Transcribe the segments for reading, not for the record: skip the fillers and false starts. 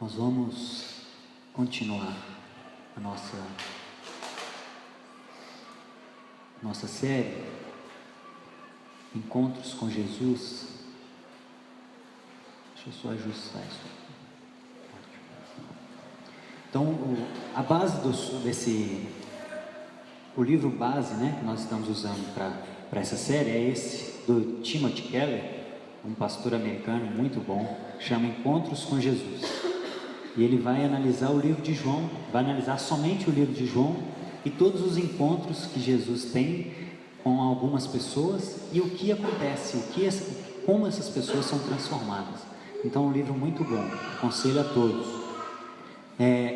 Nós vamos continuar a nossa série Encontros com Jesus. Deixa eu só ajustar isso. Então, a base o livro base, né, que nós estamos usando para essa série é esse do Timothy Keller, um pastor americano muito bom, chama Encontros com Jesus. E ele vai analisar o livro de João, vai analisar somente o livro de João e todos os encontros que Jesus tem com algumas pessoas e o que acontece, como essas pessoas são transformadas. Então, é um livro muito bom, aconselho a todos.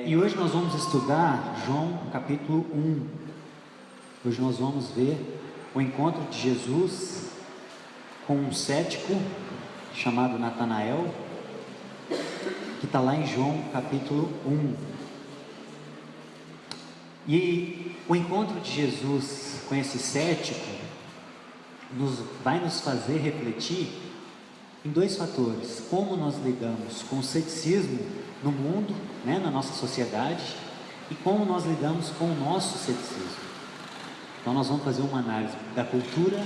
E hoje nós vamos estudar João capítulo 1. Hoje nós vamos ver o encontro de Jesus com um cético chamado Natanael, que está lá em João capítulo 1. E o encontro de Jesus com esse cético vai nos fazer refletir em dois fatores: como nós lidamos com o ceticismo no mundo, né, na nossa sociedade, e como nós lidamos com o nosso ceticismo. Então nós vamos fazer uma análise da cultura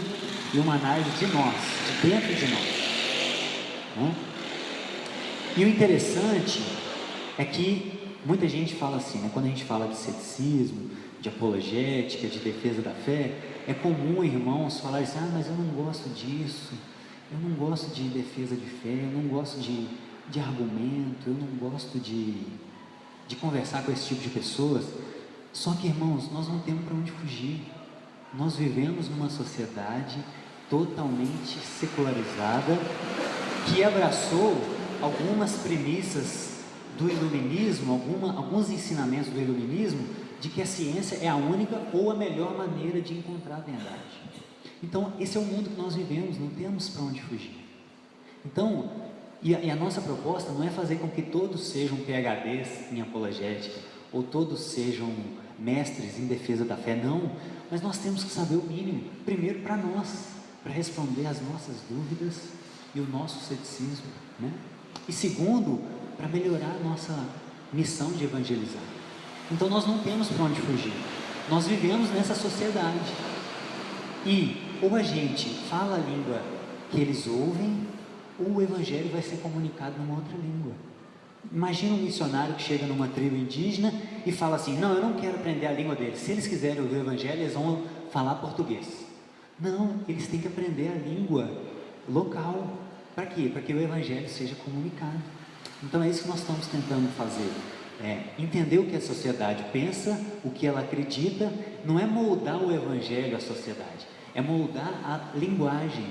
e uma análise de nós, de dentro de nós, né? E o interessante é que muita gente fala assim, né? Quando a gente fala de ceticismo, de apologética, de defesa da fé, é comum irmãos falarem assim: mas eu não gosto disso, eu não gosto de defesa de fé, eu não gosto de argumento, eu não gosto de conversar com esse tipo de pessoas. Só que, irmãos, nós não temos para onde fugir. Nós vivemos numa sociedade totalmente secularizada, que abraçou algumas premissas do iluminismo, alguns ensinamentos do iluminismo, de que a ciência é a única ou a melhor maneira de encontrar a verdade. Então, esse é o mundo que nós vivemos, não temos para onde fugir. Então, e a nossa proposta não é fazer com que todos sejam PhDs em apologética, ou todos sejam mestres em defesa da fé, não, mas nós temos que saber o mínimo, primeiro para nós, para responder às nossas dúvidas e o nosso ceticismo, né? E segundo, para melhorar a nossa missão de evangelizar. Então nós não temos para onde fugir, nós vivemos nessa sociedade, e ou a gente fala a língua que eles ouvem, ou o evangelho vai ser comunicado numa outra língua. Imagina um missionário que chega numa tribo indígena e fala assim: não, eu não quero aprender a língua deles, se eles quiserem ouvir o evangelho, eles vão falar português. Não, eles têm que aprender a língua local. Para quê? Para que o evangelho seja comunicado. Então é isso que nós estamos tentando fazer, entender o que a sociedade pensa, o que ela acredita. Não é moldar o evangelho à sociedade, é moldar a linguagem,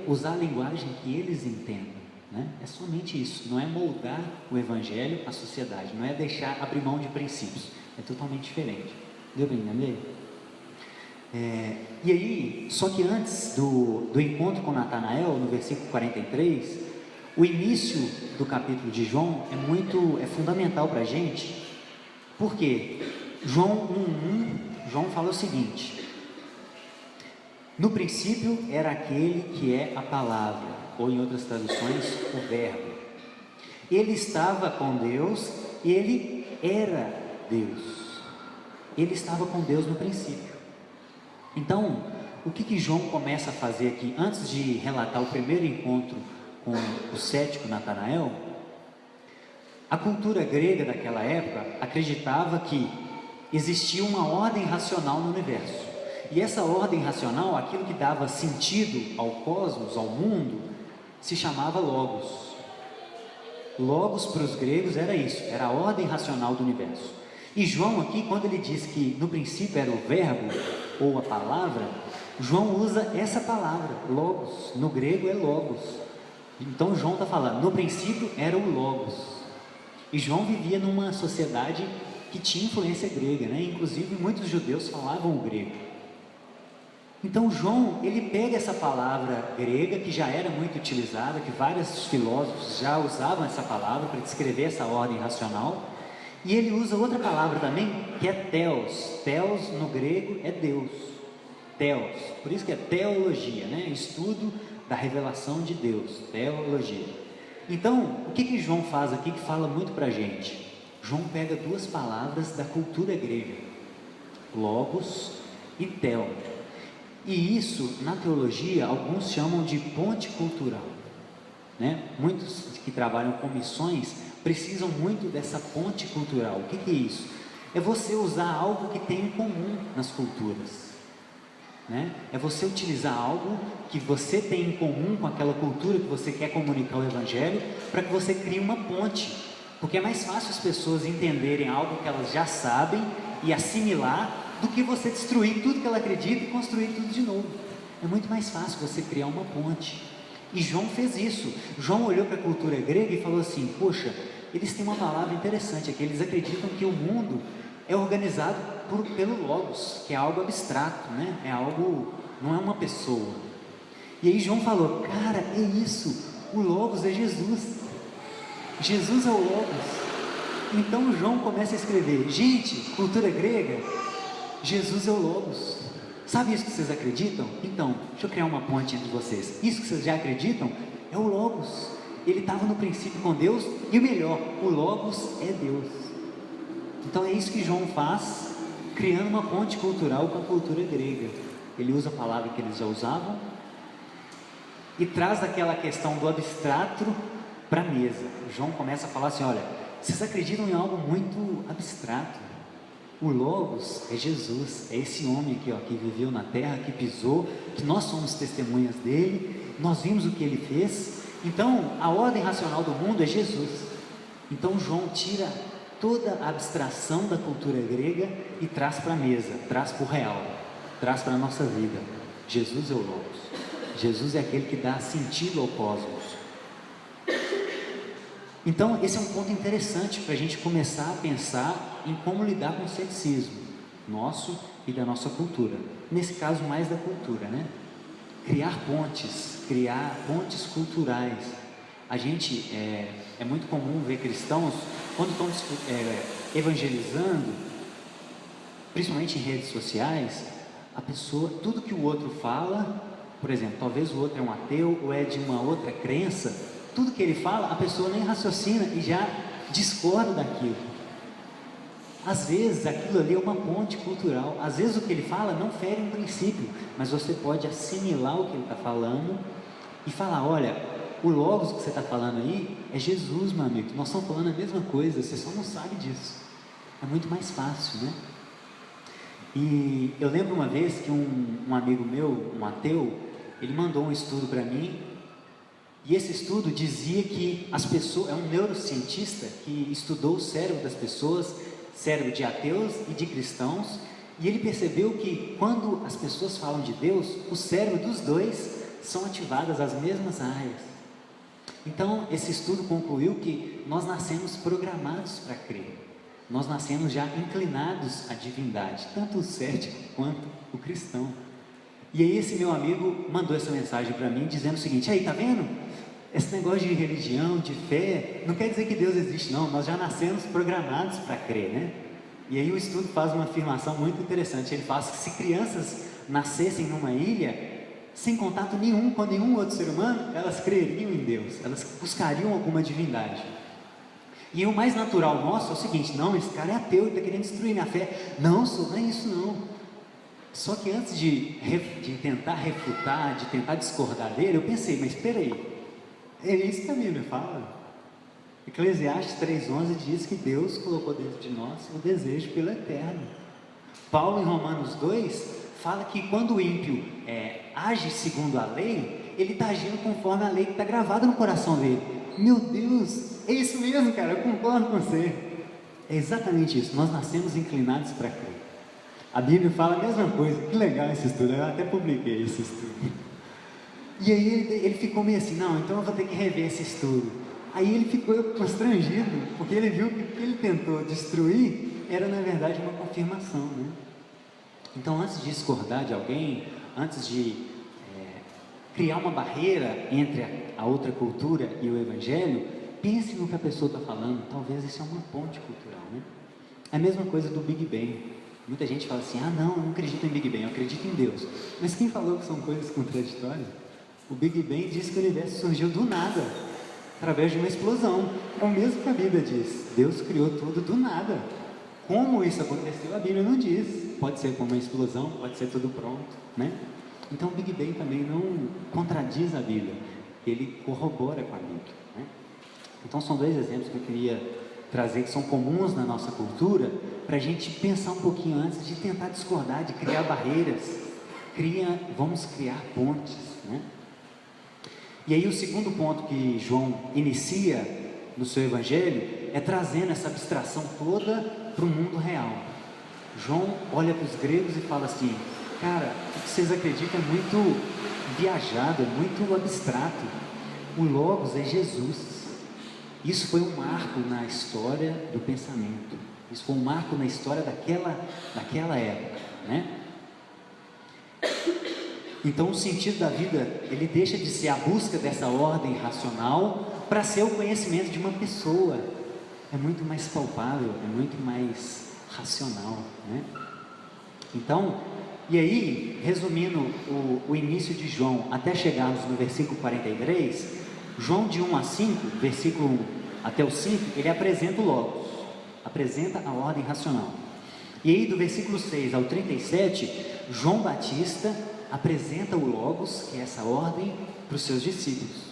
usar a linguagem que eles entendam, né? É somente isso, não é moldar o evangelho à sociedade, não é abrir mão de princípios, é totalmente diferente. Deu para entender? E aí, só que antes do encontro com Natanael, no versículo 43, o início do capítulo de João é fundamental para a gente. Por quê? João 1,1, João fala o seguinte: no princípio era aquele que é a palavra, ou em outras traduções, o verbo. Ele estava com Deus, ele era Deus. Ele estava com Deus no princípio. Então, o que João começa a fazer aqui, antes de relatar o primeiro encontro com o cético Natanael? A cultura grega daquela época acreditava que existia uma ordem racional no universo. E essa ordem racional, aquilo que dava sentido ao cosmos, ao mundo, se chamava Logos. Logos para os gregos era isso, era a ordem racional do universo. E João aqui, quando ele diz que no princípio era o verbo, ou a palavra, João usa essa palavra, Logos, no grego é Logos. Então João está falando, no princípio era o Logos. E João vivia numa sociedade que tinha influência grega, né? Inclusive muitos judeus falavam o grego. Então João, ele pega essa palavra grega, que já era muito utilizada, que vários filósofos já usavam essa palavra para descrever essa ordem racional, e ele usa outra palavra também, que é Theos. Theos no grego é Deus. Theos, por isso que é teologia, né? Estudo da revelação de Deus, teologia. Então, o que João faz aqui que fala muito para a gente? João pega duas palavras da cultura grega, logos e tel. E isso, na teologia, alguns chamam de ponte cultural, né? Muitos que trabalham com missões precisam muito dessa ponte cultural. O que é isso? É você usar algo que tem em comum nas culturas, né? É você utilizar algo que você tem em comum com aquela cultura que você quer comunicar o Evangelho, para que você crie uma ponte, porque é mais fácil as pessoas entenderem algo que elas já sabem e assimilar, do que você destruir tudo que ela acredita e construir tudo de novo. É muito mais fácil você criar uma ponte. E João fez isso. João olhou para a cultura grega e falou assim: poxa, eles têm uma palavra interessante aqui, eles acreditam que o mundo é organizado pelo Logos, que é algo abstrato, né? É algo, não é uma pessoa. E aí João falou: cara, é isso, o Logos é Jesus. Jesus é o Logos. Então João começa a escrever: gente, cultura grega, Jesus é o Logos. Sabe isso que vocês acreditam? Então, deixa eu criar uma ponte entre vocês. Isso que vocês já acreditam é o Logos. Ele estava no princípio com Deus, e o melhor, o Logos é Deus. Então é isso que João faz, criando uma ponte cultural com a cultura grega. Ele usa a palavra que eles já usavam e traz aquela questão do abstrato para a mesa. João começa a falar assim: olha, vocês acreditam em algo muito abstrato. O Logos é Jesus, é esse homem aqui, ó, que viveu na terra, que pisou, que nós somos testemunhas dele, nós vimos o que ele fez. Então, a ordem racional do mundo é Jesus. Então, João tira toda a abstração da cultura grega e traz para a mesa, traz para o real, traz para a nossa vida. Jesus é o Logos. Jesus é aquele que dá sentido ao cosmos. Então, esse é um ponto interessante para a gente começar a pensar em como lidar com o ceticismo nosso e da nossa cultura. Nesse caso, mais da cultura, né? Criar pontes culturais. A gente, é muito comum ver cristãos, quando estão evangelizando, principalmente em redes sociais, a pessoa, tudo que o outro fala, por exemplo, talvez o outro é um ateu ou é de uma outra crença, tudo que ele fala, a pessoa nem raciocina e já discorda daquilo. Às vezes aquilo ali é uma ponte cultural, às vezes o que ele fala não fere um princípio, mas você pode assimilar o que ele está falando e falar: olha, o Logos que você está falando aí é Jesus, meu amigo, nós estamos falando a mesma coisa, você só não sabe disso. É muito mais fácil, né? E eu lembro uma vez que um amigo meu, um ateu, ele mandou um estudo para mim. E esse estudo dizia que as pessoas, é um neurocientista que estudou o cérebro das pessoas, cérebro de ateus e de cristãos, e ele percebeu que quando as pessoas falam de Deus, o cérebro dos dois são ativadas as mesmas áreas. Então, esse estudo concluiu que nós nascemos programados para crer, nós nascemos já inclinados à divindade, tanto o cético quanto o cristão. E aí esse meu amigo mandou essa mensagem para mim, dizendo o seguinte: aí, tá vendo? Esse negócio de religião, de fé, não quer dizer que Deus existe, não. Nós já nascemos programados para crer, né? E aí o estudo faz uma afirmação muito interessante. Ele fala que se crianças nascessem numa ilha, sem contato nenhum com nenhum outro ser humano, elas creriam em Deus, elas buscariam alguma divindade. E o mais natural nosso é o seguinte: não, esse cara é ateu, ele está querendo destruir minha fé. Não, não é isso não. Só que antes de tentar refutar, de tentar discordar dele, eu pensei: mas espera aí, é isso que a Bíblia fala. Eclesiastes 3,11 diz que Deus colocou dentro de nós o desejo pelo eterno. Paulo, em Romanos 2, fala que quando o ímpio age segundo a lei, ele está agindo conforme a lei que está gravada no coração dele. Meu Deus, é isso mesmo, cara, eu concordo com você. É exatamente isso, nós nascemos inclinados para crer. A Bíblia fala a mesma coisa. Que legal esse estudo, eu até publiquei esse estudo. E aí ele ficou meio assim: não, então eu vou ter que rever esse estudo. Aí ele ficou constrangido, porque ele viu que o que ele tentou destruir era na verdade uma confirmação, né? Então, antes de discordar de alguém, antes de criar uma barreira entre a outra cultura e o Evangelho, pense no que a pessoa está falando. Talvez isso é uma ponte cultural, né? É a mesma coisa do Big Bang. Muita gente fala assim: ah não, eu não acredito em Big Bang, eu acredito em Deus. Mas quem falou que são coisas contraditórias? O Big Bang diz que o universo surgiu do nada, através de uma explosão. É o mesmo que a Bíblia diz. Deus criou tudo do nada. Como isso aconteceu, a Bíblia não diz. Pode ser como uma explosão, pode ser tudo pronto, né? Então o Big Bang também não contradiz a Bíblia, ele corrobora com a Bíblia, né? Então são dois exemplos que eu queria trazer, que são comuns na nossa cultura, para a gente pensar um pouquinho antes de tentar discordar, de criar barreiras. Vamos criar pontes, né? E aí o segundo ponto que João inicia no seu evangelho é trazendo essa abstração toda para o mundo real. João olha para os gregos e fala assim: cara, o que vocês acreditam é muito viajado, é muito abstrato. O Logos é Jesus. Isso foi um marco na história do pensamento. Isso foi um marco na história daquela época, né? Então o sentido da vida, ele deixa de ser a busca dessa ordem racional para ser o conhecimento de uma pessoa. É muito mais palpável, é muito mais racional, né? Então, e aí, resumindo o início de João, até chegarmos no versículo 43, João de 1 a 5, versículo 1 até o 5, ele apresenta o Logos, apresenta a ordem racional. E aí do versículo 6 ao 37, João Batista apresenta o Logos, que é essa ordem, para os seus discípulos.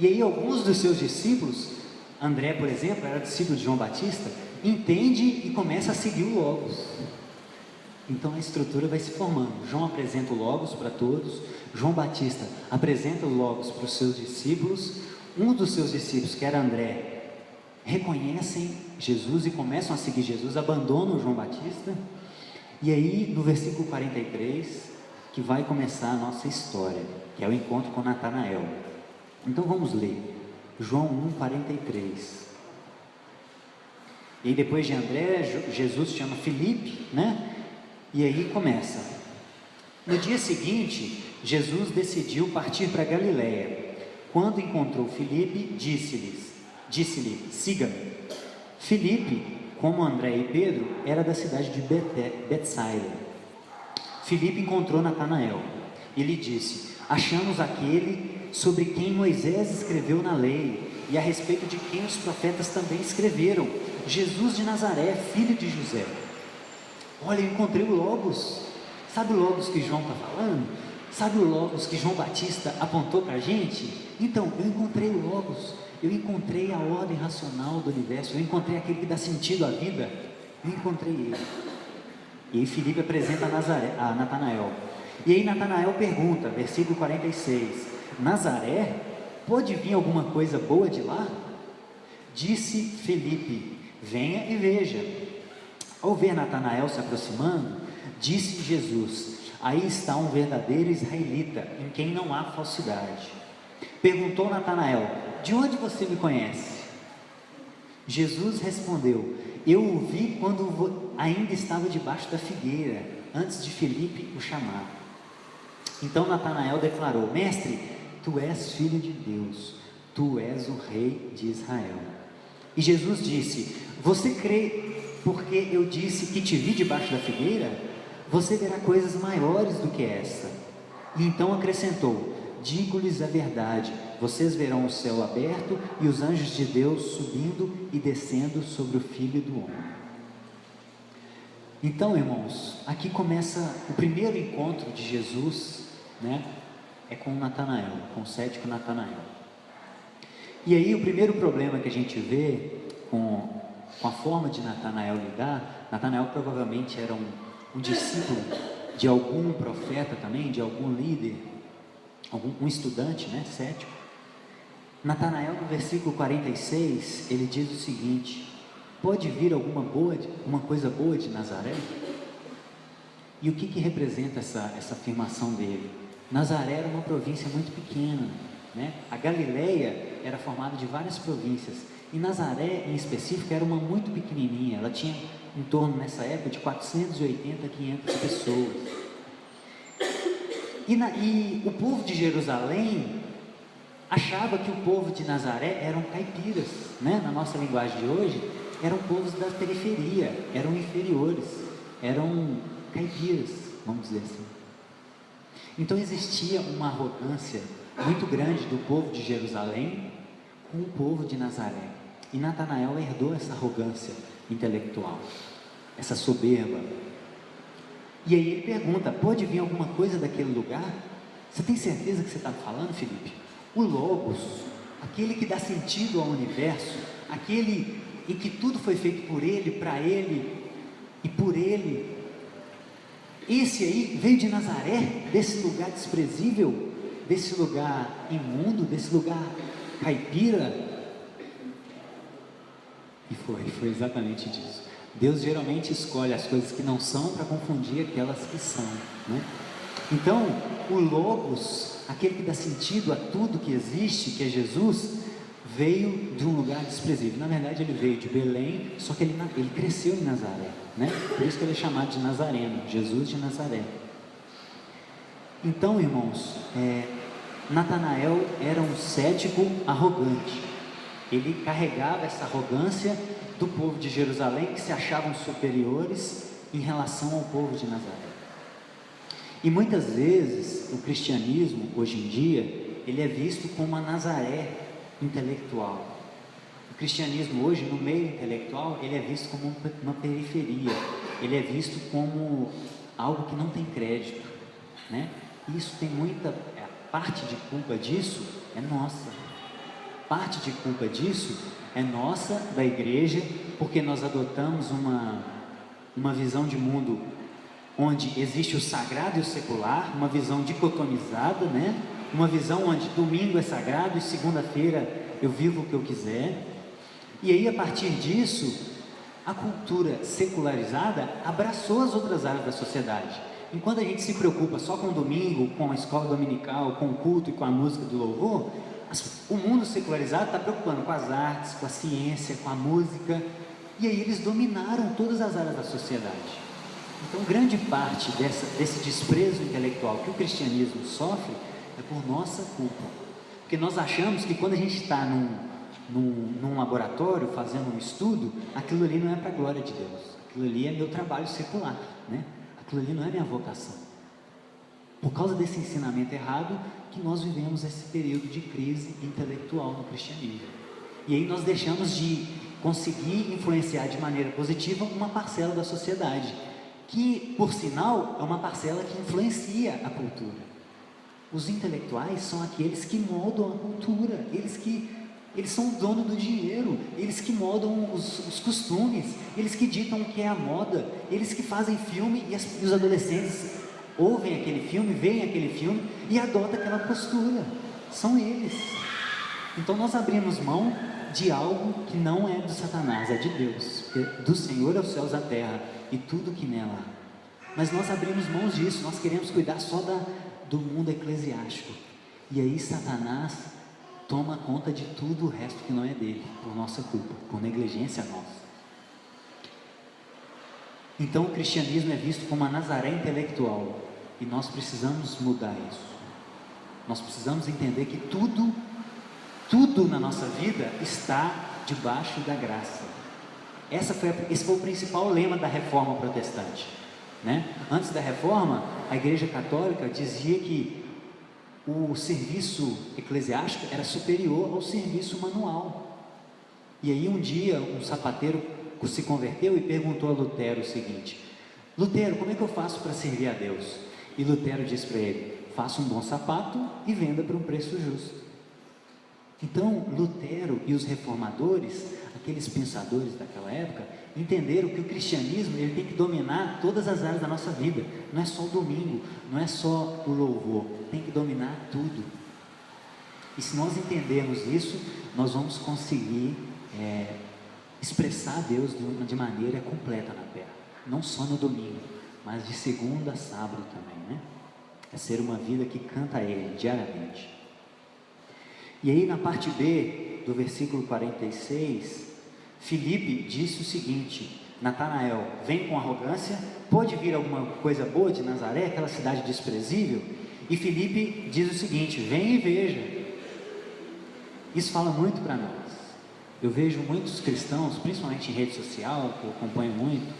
E aí alguns dos seus discípulos, André, por exemplo, era discípulo de João Batista, entende e começa a seguir o Logos. Então a estrutura vai se formando. João apresenta o Logos para todos, João Batista apresenta o Logos para os seus discípulos. Um dos seus discípulos, que era André, reconhecem Jesus e começam a seguir Jesus, abandonam João Batista. E aí no versículo 43, que vai começar a nossa história, que é o encontro com Natanael. Então vamos ler João 1:43. E aí depois de André, Jesus chama Filipe, né? E aí começa. No dia seguinte, Jesus decidiu partir para Galiléia. Quando encontrou Filipe, disse-lhe: siga-me. Filipe, como André e Pedro, era da cidade de Betsaida. Filipe encontrou Natanael e lhe disse: achamos aquele sobre quem Moisés escreveu na lei e a respeito de quem os profetas também escreveram, Jesus de Nazaré, filho de José. Olha, eu encontrei o Logos. Sabe o Logos que João está falando? Sabe o Logos que João Batista apontou para a gente? Então, eu encontrei o Logos, eu encontrei a ordem racional do universo, eu encontrei aquele que dá sentido à vida, eu encontrei ele. E aí Filipe apresenta a Natanael. E aí Natanael pergunta, versículo 46, Nazaré? Pode vir alguma coisa boa de lá? Disse Filipe: venha e veja. Ao ver Natanael se aproximando, disse Jesus: aí está um verdadeiro israelita, em quem não há falsidade. Perguntou Natanael: de onde você me conhece? Jesus respondeu: eu o vi quando ainda estava debaixo da figueira, antes de Filipe o chamar. Então Natanael declarou: mestre, tu és filho de Deus, tu és o rei de Israel. E Jesus disse: você crê porque eu disse que te vi debaixo da figueira? Você verá coisas maiores do que essa. E então acrescentou: digo-lhes a verdade, vocês verão o céu aberto e os anjos de Deus subindo e descendo sobre o Filho do Homem. Então, irmãos, aqui começa o primeiro encontro de Jesus, né? É com Natanael, com o cético Natanael. E aí o primeiro problema que a gente vê com a forma de Natanael lidar, Natanael provavelmente era um discípulo de algum profeta também, de algum líder, um estudante, né, cético. Natanael, no versículo 46, ele diz o seguinte: pode vir alguma coisa boa de Nazaré? E o que representa essa afirmação dele? Nazaré era uma província muito pequena, né? A Galileia era formada de várias províncias, e Nazaré em específico era uma muito pequenininha. Ela tinha em torno, nessa época, de 480 a 500 pessoas. E o povo de Jerusalém achava que o povo de Nazaré eram caipiras, né? Na nossa linguagem de hoje, eram povos da periferia, eram inferiores, eram caipiras, vamos dizer assim. Então existia uma arrogância muito grande do povo de Jerusalém com o povo de Nazaré. E Natanael herdou essa arrogância intelectual, essa soberba. E aí ele pergunta: pode vir alguma coisa daquele lugar? Você tem certeza que você está falando, Filipe? O Logos, aquele que dá sentido ao universo, aquele em que tudo foi feito por ele, para ele e por ele, esse aí veio de Nazaré, desse lugar desprezível, desse lugar imundo, desse lugar caipira. E foi exatamente disso. Deus geralmente escolhe as coisas que não são para confundir aquelas que são, né? Então, o Logos, aquele que dá sentido a tudo que existe, que é Jesus, veio de um lugar desprezível. Na verdade, ele veio de Belém, só que ele cresceu em Nazaré, né? Por isso que ele é chamado de Nazareno, Jesus de Nazaré. Então, irmãos, Natanael era um cético arrogante. Ele carregava essa arrogância do povo de Jerusalém, que se achavam superiores em relação ao povo de Nazaré. E muitas vezes o cristianismo, hoje em dia, ele é visto como uma Nazaré intelectual. O cristianismo hoje, no meio intelectual, ele é visto como uma periferia. Ele é visto como algo que não tem crédito, né? E isso tem muita... parte de culpa disso é nossa. Parte de culpa disso é nossa, da igreja, porque nós adotamos uma visão de mundo onde existe o sagrado e o secular, uma visão dicotomizada, né? Uma visão onde domingo é sagrado e segunda-feira eu vivo o que eu quiser. E aí, a partir disso, a cultura secularizada abraçou as outras áreas da sociedade. Enquanto a gente se preocupa só com o domingo, com a escola dominical, com o culto e com a música do louvor, o mundo secularizado está preocupando com as artes, com a ciência, com a música, e aí eles dominaram todas as áreas da sociedade. Então, grande parte desse desprezo intelectual que o cristianismo sofre é por nossa culpa, porque nós achamos que quando a gente está num laboratório fazendo um estudo, aquilo ali não é para a glória de Deus, aquilo ali é meu trabalho secular, né? Aquilo ali não é minha vocação. Por causa desse ensinamento errado que nós vivemos esse período de crise intelectual no cristianismo. E aí nós deixamos de conseguir influenciar de maneira positiva uma parcela da sociedade, que, por sinal, é uma parcela que influencia a cultura. Os intelectuais são aqueles que moldam a cultura, eles são o dono do dinheiro, eles que moldam os costumes, eles que ditam o que é a moda, eles que fazem filme e os adolescentes ouvem aquele filme, veem aquele filme e adotam aquela postura. São eles. Então nós abrimos mão de algo que não é do Satanás, é de Deus, porque do Senhor é os céus e a terra e tudo que nela há. Mas nós abrimos mãos disso, nós queremos cuidar só do mundo eclesiástico. E aí Satanás toma conta de tudo o resto que não é dele, por nossa culpa, por negligência nossa. Então o cristianismo é visto como uma Nazaré intelectual, e nós precisamos mudar isso. Nós precisamos entender que tudo na nossa vida está debaixo da graça. Esse foi o principal lema da Reforma Protestante, né? Antes da Reforma, a Igreja Católica dizia que o serviço eclesiástico era superior ao serviço manual. E aí um dia um sapateiro se converteu e perguntou a Lutero o seguinte: Lutero, como é que eu faço para servir a Deus? E Lutero disse para ele: faça um bom sapato e venda por um preço justo. Então Lutero e os reformadores, aqueles pensadores daquela época, entenderam que o cristianismo ele tem que dominar todas as áreas da nossa vida. Não é só o domingo, não é só o louvor, tem que dominar tudo. E se nós entendermos isso, nós vamos conseguir expressar Deus de maneira completa na terra, não só no domingo, mas de segunda a sábado também, né? É ser uma vida que canta a Ele diariamente. E aí na parte B do versículo 46, Filipe disse o seguinte: Natanael vem com arrogância, pode vir alguma coisa boa de Nazaré, aquela cidade desprezível? E Filipe diz o seguinte: vem e veja. Isso fala muito para nós. Eu vejo muitos cristãos, principalmente em rede social, que eu acompanho muito,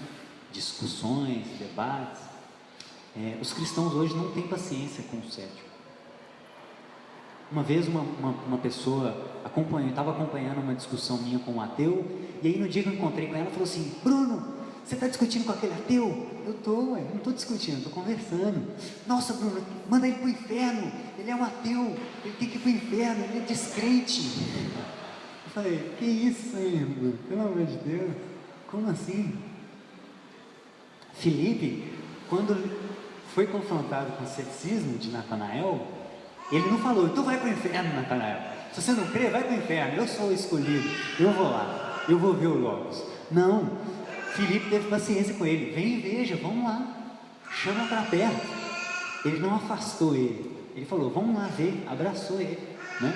discussões, debates. Os cristãos hoje não têm paciência com o cético. Uma vez uma pessoa estava acompanhando uma discussão minha com um ateu, e aí no dia que eu encontrei com ela, falou assim: Bruno, você está discutindo com aquele ateu? Eu estou, não estou discutindo, estou conversando. Nossa, Bruno, manda ele para o inferno, ele é um ateu, ele tem que ir para o inferno, ele é descrente. Eu falei: que isso aí, irmão? Pelo amor de Deus, como assim? Filipe, quando foi confrontado com o ceticismo de Natanael, ele não falou: então vai para o inferno, Natanael. Se você não crê, vai para o inferno, eu sou o escolhido, eu vou lá, eu vou ver o Logos. Não, Filipe teve paciência com ele: vem e veja, vamos lá, chama para perto. Ele não afastou ele, ele falou: vamos lá ver, abraçou ele, né?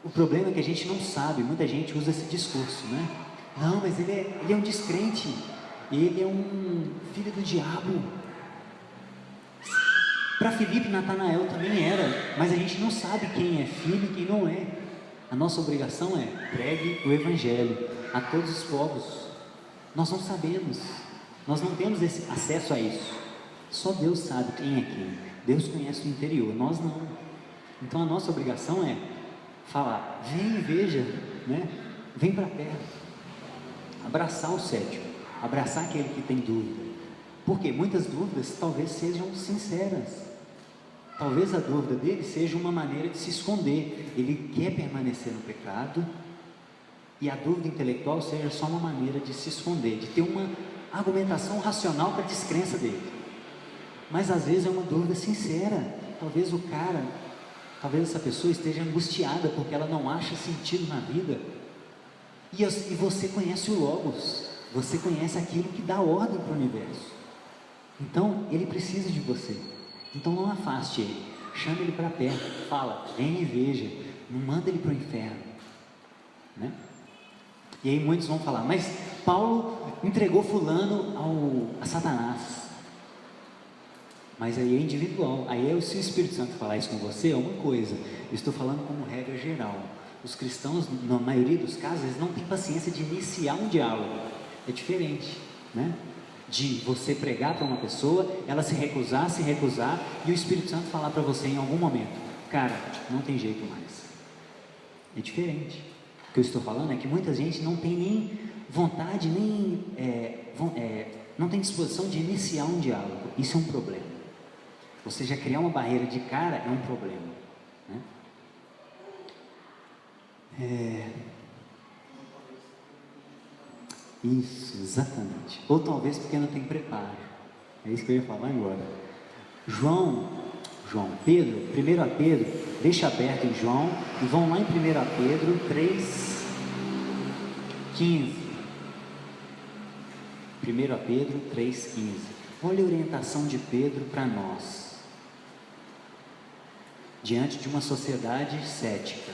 O problema é que a gente não sabe, muita gente usa esse discurso, né? Não, mas ele é um descrente, ele é um filho do diabo. Para Filipe, Natanael também era, mas a gente não sabe quem é filho e quem não é. A nossa obrigação é: pregue o Evangelho a todos os povos. Nós não sabemos, nós não temos esse acesso a isso. Só Deus sabe quem é quem. Deus conhece o interior, nós não. Então a nossa obrigação é falar: vem e veja, né? Vem para perto, abraçar o cético, abraçar aquele que tem dúvida, porque muitas dúvidas talvez sejam sinceras, talvez a dúvida dele seja uma maneira de se esconder, ele quer permanecer no pecado, e a dúvida intelectual seja só uma maneira de se esconder, de ter uma argumentação racional para a descrença dele, mas às vezes é uma dúvida sincera. Talvez essa pessoa esteja angustiada porque ela não acha sentido na vida, e você conhece o Logos, você conhece aquilo que dá ordem para o universo, então ele precisa de você. Então não afaste ele, chame ele para perto, fala: vem e veja, não manda ele para o inferno, né? E aí muitos vão falar: mas Paulo entregou fulano a Satanás. Mas aí é individual, aí se o Espírito Santo falar isso com você é uma coisa, eu estou falando como regra geral. Os cristãos, na maioria dos casos, eles não têm paciência de iniciar um diálogo, é diferente, né? De você pregar para uma pessoa, ela se recusar, e o Espírito Santo falar para você em algum momento: cara, não tem jeito mais. É diferente. O que eu estou falando é que muita gente não tem nem vontade, não tem disposição de iniciar um diálogo. Isso é um problema. Você já criar uma barreira de cara é um problema, né? Isso, exatamente. Ou talvez porque não tem preparo. É isso que eu ia falar agora. Pedro, 1 Pedro, deixa aberto em João, e vão lá em 1 Pedro 3,15. 1 Pedro 3,15. Olha a orientação de Pedro para nós, diante de uma sociedade cética.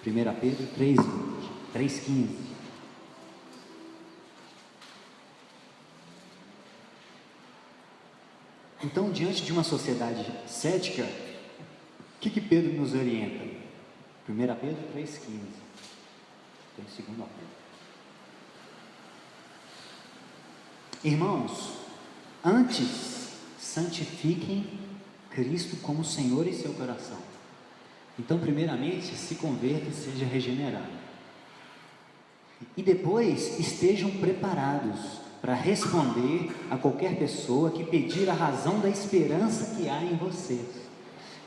1 Pedro 3,15. Então, diante de uma sociedade cética, o que Pedro nos orienta? 1 Pedro 3,15. Tem 2 Pedro. Irmãos, antes santifiquem Cristo como Senhor em seu coração. Então, primeiramente, se converta e seja regenerado. E depois, estejam preparados para responder a qualquer pessoa que pedir a razão da esperança que há em vocês.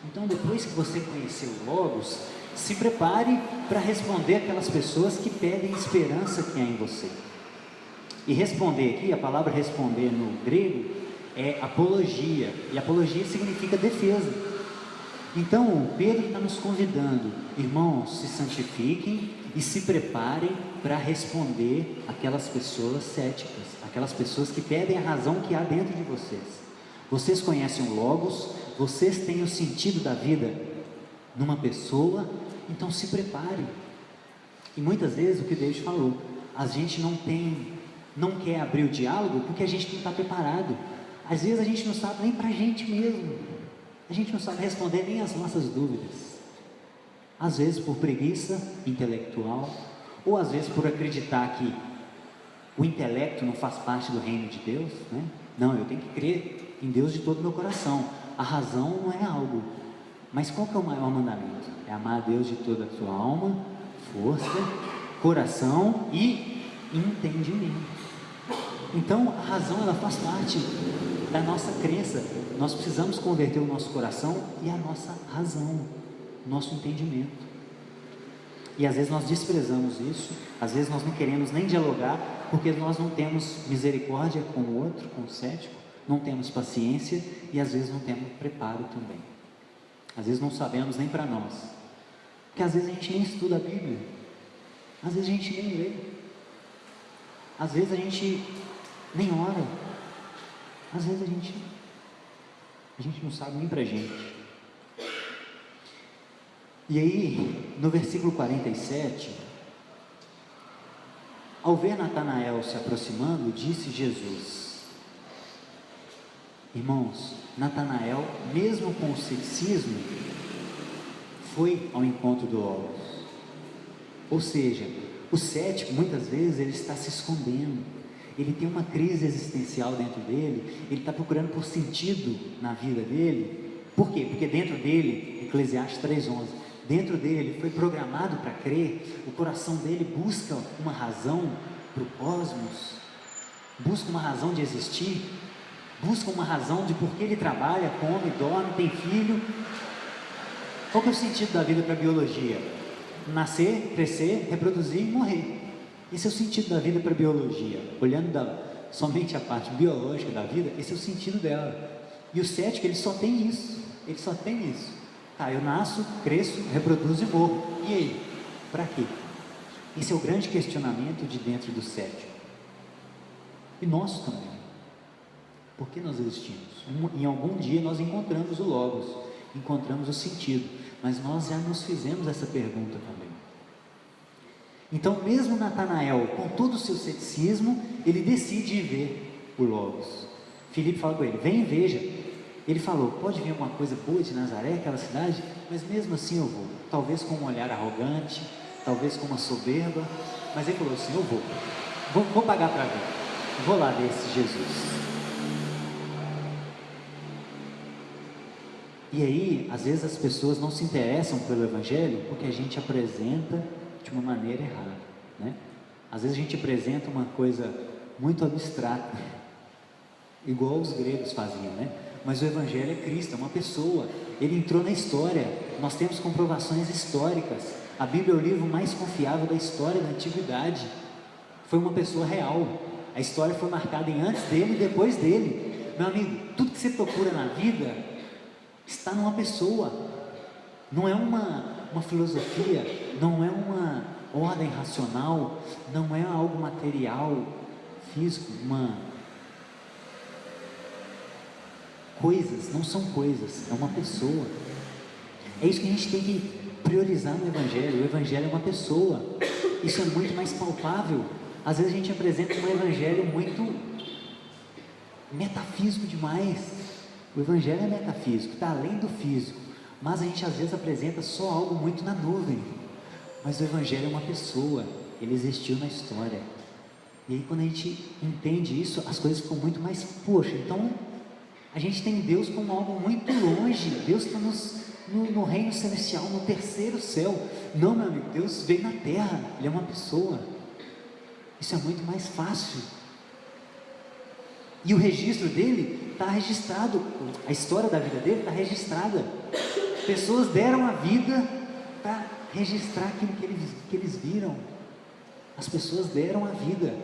Então, depois que você conhecer o Logos, se prepare para responder aquelas pessoas que pedem esperança que há em você. E responder aqui, a palavra responder no grego é apologia, e apologia significa defesa. Então, Pedro está nos convidando: irmãos, se santifiquem e se preparem para responder aquelas pessoas céticas, aquelas pessoas que pedem a razão que há dentro de vocês. Vocês conhecem o Logos, vocês têm o sentido da vida numa pessoa, então se preparem. E muitas vezes o que Deus falou, a gente não quer abrir o diálogo porque a gente não está preparado. Às vezes a gente não sabe nem para a gente mesmo, a gente não sabe responder nem as nossas dúvidas, às vezes por preguiça intelectual, ou às vezes por acreditar que o intelecto não faz parte do reino de Deus, né? Não, eu tenho que crer em Deus de todo o meu coração. A razão não é algo, mas qual que é o maior mandamento? É amar a Deus de toda a sua alma, força, coração e entendimento. Então a razão, ela faz parte da nossa crença. Nós precisamos converter o nosso coração e a nossa razão, o nosso entendimento. E às vezes nós desprezamos isso, às vezes nós não queremos nem dialogar, porque nós não temos misericórdia com o outro, com o cético, não temos paciência e às vezes não temos preparo também. Às vezes não sabemos nem para nós, porque às vezes a gente nem estuda a Bíblia, às vezes a gente nem lê, às vezes a gente nem ora, às vezes a gente não sabe nem para a gente. E aí, no versículo 47, ao ver Natanael se aproximando, disse Jesus: irmãos, Natanael, mesmo com o ceticismo, foi ao encontro do Logos. Ou seja, o cético, muitas vezes, ele está se escondendo, ele tem uma crise existencial dentro dele, ele está procurando por sentido na vida dele. Por quê? Porque dentro dele, Eclesiastes 3:11, dentro dele, ele foi programado para crer, o coração dele busca uma razão para o cosmos, busca uma razão de existir, busca uma razão de por que ele trabalha, come, dorme, tem filho. Qual que é o sentido da vida para a biologia? Nascer, crescer, reproduzir e morrer. Esse é o sentido da vida para a biologia. Olhando somente a parte biológica da vida, esse é o sentido dela. E o cético, ele só tem isso. Ele só tem isso. Tá, eu nasço, cresço, reproduzo e morro. E aí? Para quê? Esse é o grande questionamento de dentro do cético. E nosso também. Por que nós existimos? Em algum dia nós encontramos o Logos, encontramos o sentido, mas nós já nos fizemos essa pergunta também. Então, mesmo Natanael, com todo o seu ceticismo, ele decide ir ver o Logos. Filipe fala com ele: vem e veja. Ele falou: pode vir alguma coisa boa de Nazaré, aquela cidade, mas mesmo assim eu vou. Talvez com um olhar arrogante, talvez com uma soberba, mas ele falou assim: eu vou pagar para ver, vou lá ver esse Jesus. E aí, às vezes as pessoas não se interessam pelo Evangelho porque a gente apresenta de uma maneira errada, né? Às vezes a gente apresenta uma coisa muito abstrata, igual os gregos faziam, né? Mas o Evangelho é Cristo, é uma pessoa, ele entrou na história, nós temos comprovações históricas. A Bíblia é o livro mais confiável da história da antiguidade, foi uma pessoa real, a história foi marcada em antes dele e depois dele. Meu amigo, tudo que você procura na vida está numa pessoa, não é uma filosofia, não é uma ordem racional, não é algo material, físico, coisas, não são coisas, é uma pessoa. É isso que a gente tem que priorizar no Evangelho. O Evangelho é uma pessoa, isso é muito mais palpável. Às vezes a gente apresenta um Evangelho muito metafísico demais. O Evangelho é metafísico, está além do físico, mas a gente às vezes apresenta só algo muito na nuvem. Mas o Evangelho é uma pessoa, ele existiu na história. E aí quando a gente entende isso, as coisas ficam muito mais, poxa, então a gente tem Deus como algo muito longe. Deus está no reino celestial, no terceiro céu. Não, meu amigo, Deus veio na terra, ele é uma pessoa. Isso é muito mais fácil. E o registro dele está registrado, a história da vida dele está registrada. Pessoas deram a vida para registrar aquilo que eles viram. As pessoas deram a vida,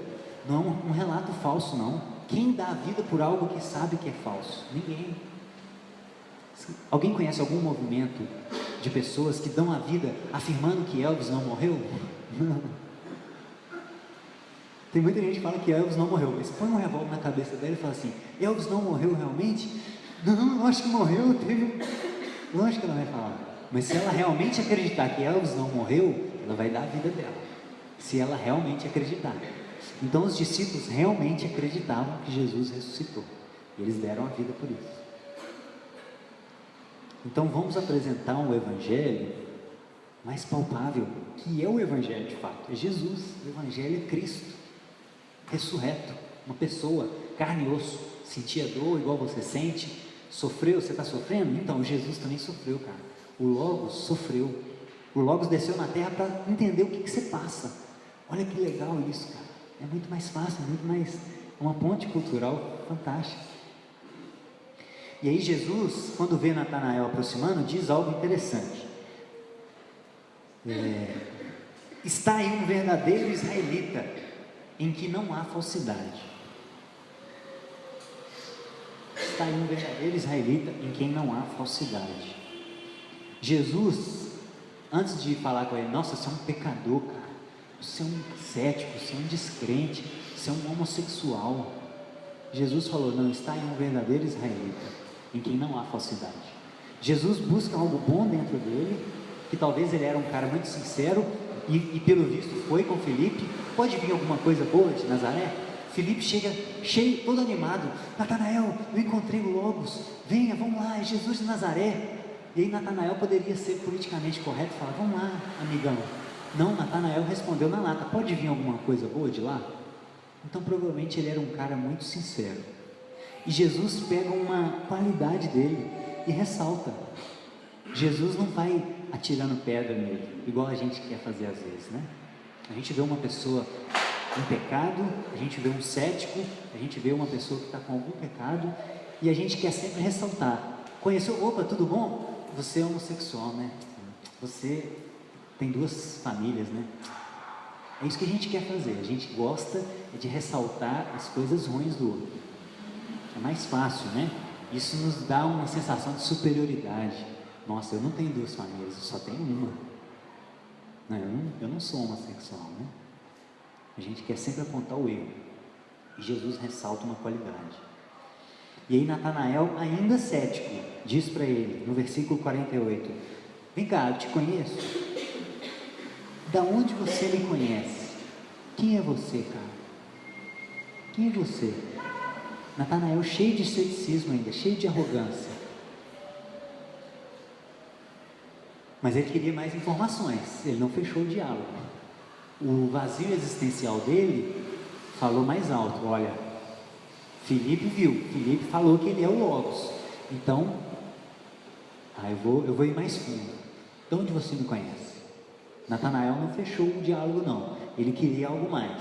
não é um relato falso não. Quem dá a vida por algo que sabe que é falso? Ninguém. Alguém conhece algum movimento de pessoas que dão a vida afirmando que Elvis não morreu? Não. Tem muita gente que fala que Elvis não morreu, mas põe um revólver na cabeça dela e fala assim: Elvis não morreu realmente? Não, eu acho que morreu, lógico que ela vai falar. Mas se ela realmente acreditar que Elvis não morreu, ela vai dar a vida dela, se ela realmente acreditar. Então os discípulos realmente acreditavam que Jesus ressuscitou, e eles deram a vida por isso. Então vamos apresentar um Evangelho mais palpável, que é o Evangelho de fato, é Jesus. O Evangelho é Cristo ressurreto, uma pessoa, carne e osso, sentia dor igual você sente, sofreu, você está sofrendo? Então, Jesus também sofreu, cara. O Logos sofreu. O Logos desceu na terra para entender o que você passa. Olha que legal isso, cara. É muito mais fácil, muito mais... uma ponte cultural fantástica. E aí Jesus, quando vê Natanael aproximando, diz algo interessante. Está aí um verdadeiro israelita, em que não há falsidade. Está aí um verdadeiro israelita, em quem não há falsidade. Jesus, antes de falar com ele, nossa, você é um pecador, cara. Você é um cético, você é um descrente, você é um homossexual. Jesus falou, não, está aí um verdadeiro israelita, em quem não há falsidade. Jesus busca algo bom dentro dele, que talvez ele era um cara muito sincero, e pelo visto foi com Filipe. Pode vir alguma coisa boa de Nazaré? Filipe chega cheio, todo animado, Natanael, eu encontrei o Logos, venha, vamos lá, é Jesus de Nazaré. E aí Natanael poderia ser politicamente correto e falar, vamos lá, amigão. Não, Natanael respondeu na lata, pode vir alguma coisa boa de lá? Então provavelmente ele era um cara muito sincero. E Jesus pega uma qualidade dele e ressalta. Jesus não vai atirando pedra nele, igual a gente quer fazer às vezes, né? A gente vê uma pessoa em pecado, a gente vê um cético, a gente vê uma pessoa que está com algum pecado, e a gente quer sempre ressaltar. Conheceu? Opa, tudo bom? Você é homossexual, né? Você tem 2 famílias, né? É isso que a gente quer fazer, a gente gosta de ressaltar as coisas ruins do outro. É mais fácil, né? Isso nos dá uma sensação de superioridade. Nossa, eu não tenho 2 famílias, eu só tenho uma. Não, eu não sou homossexual, né? A gente quer sempre apontar o erro. E Jesus ressalta uma qualidade. E aí Natanael, ainda cético, diz para ele, no versículo 48, vem cá, eu te conheço. Da onde você me conhece? Quem é você, cara? Quem é você? Natanael cheio de ceticismo ainda, cheio de arrogância. Mas ele queria mais informações, ele não fechou o diálogo. O vazio existencial dele falou mais alto, olha, Filipe viu, Filipe falou que ele é o Logos, então, eu vou ir mais fundo. De onde você me conhece? Natanael não fechou o diálogo não, ele queria algo mais.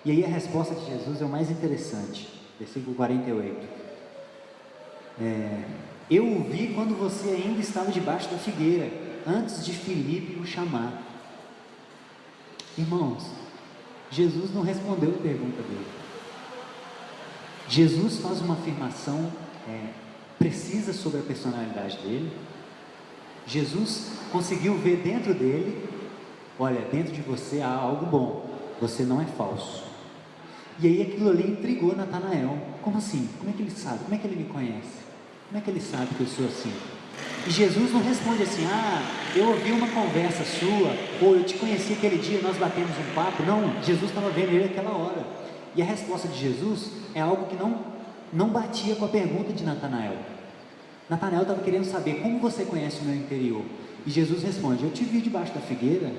E aí a resposta de Jesus é o mais interessante, versículo 48. Eu o vi quando você ainda estava debaixo da figueira, antes de Filipe o chamar. Irmãos, Jesus não respondeu a pergunta dele. Jesus faz uma afirmação precisa sobre a personalidade dele. Jesus conseguiu ver dentro dele, olha, dentro de você há algo bom, você não é falso. E aí aquilo ali intrigou Natanael. Como assim? Como é que ele sabe? Como é que ele me conhece? Como é que ele sabe que eu sou assim? E Jesus não responde assim, eu ouvi uma conversa sua, ou eu te conheci aquele dia, nós batemos um papo. Não, Jesus estava vendo ele naquela hora. E a resposta de Jesus é algo que não batia com a pergunta de Natanael. Natanael estava querendo saber, como você conhece o meu interior? E Jesus responde, eu te vi debaixo da figueira,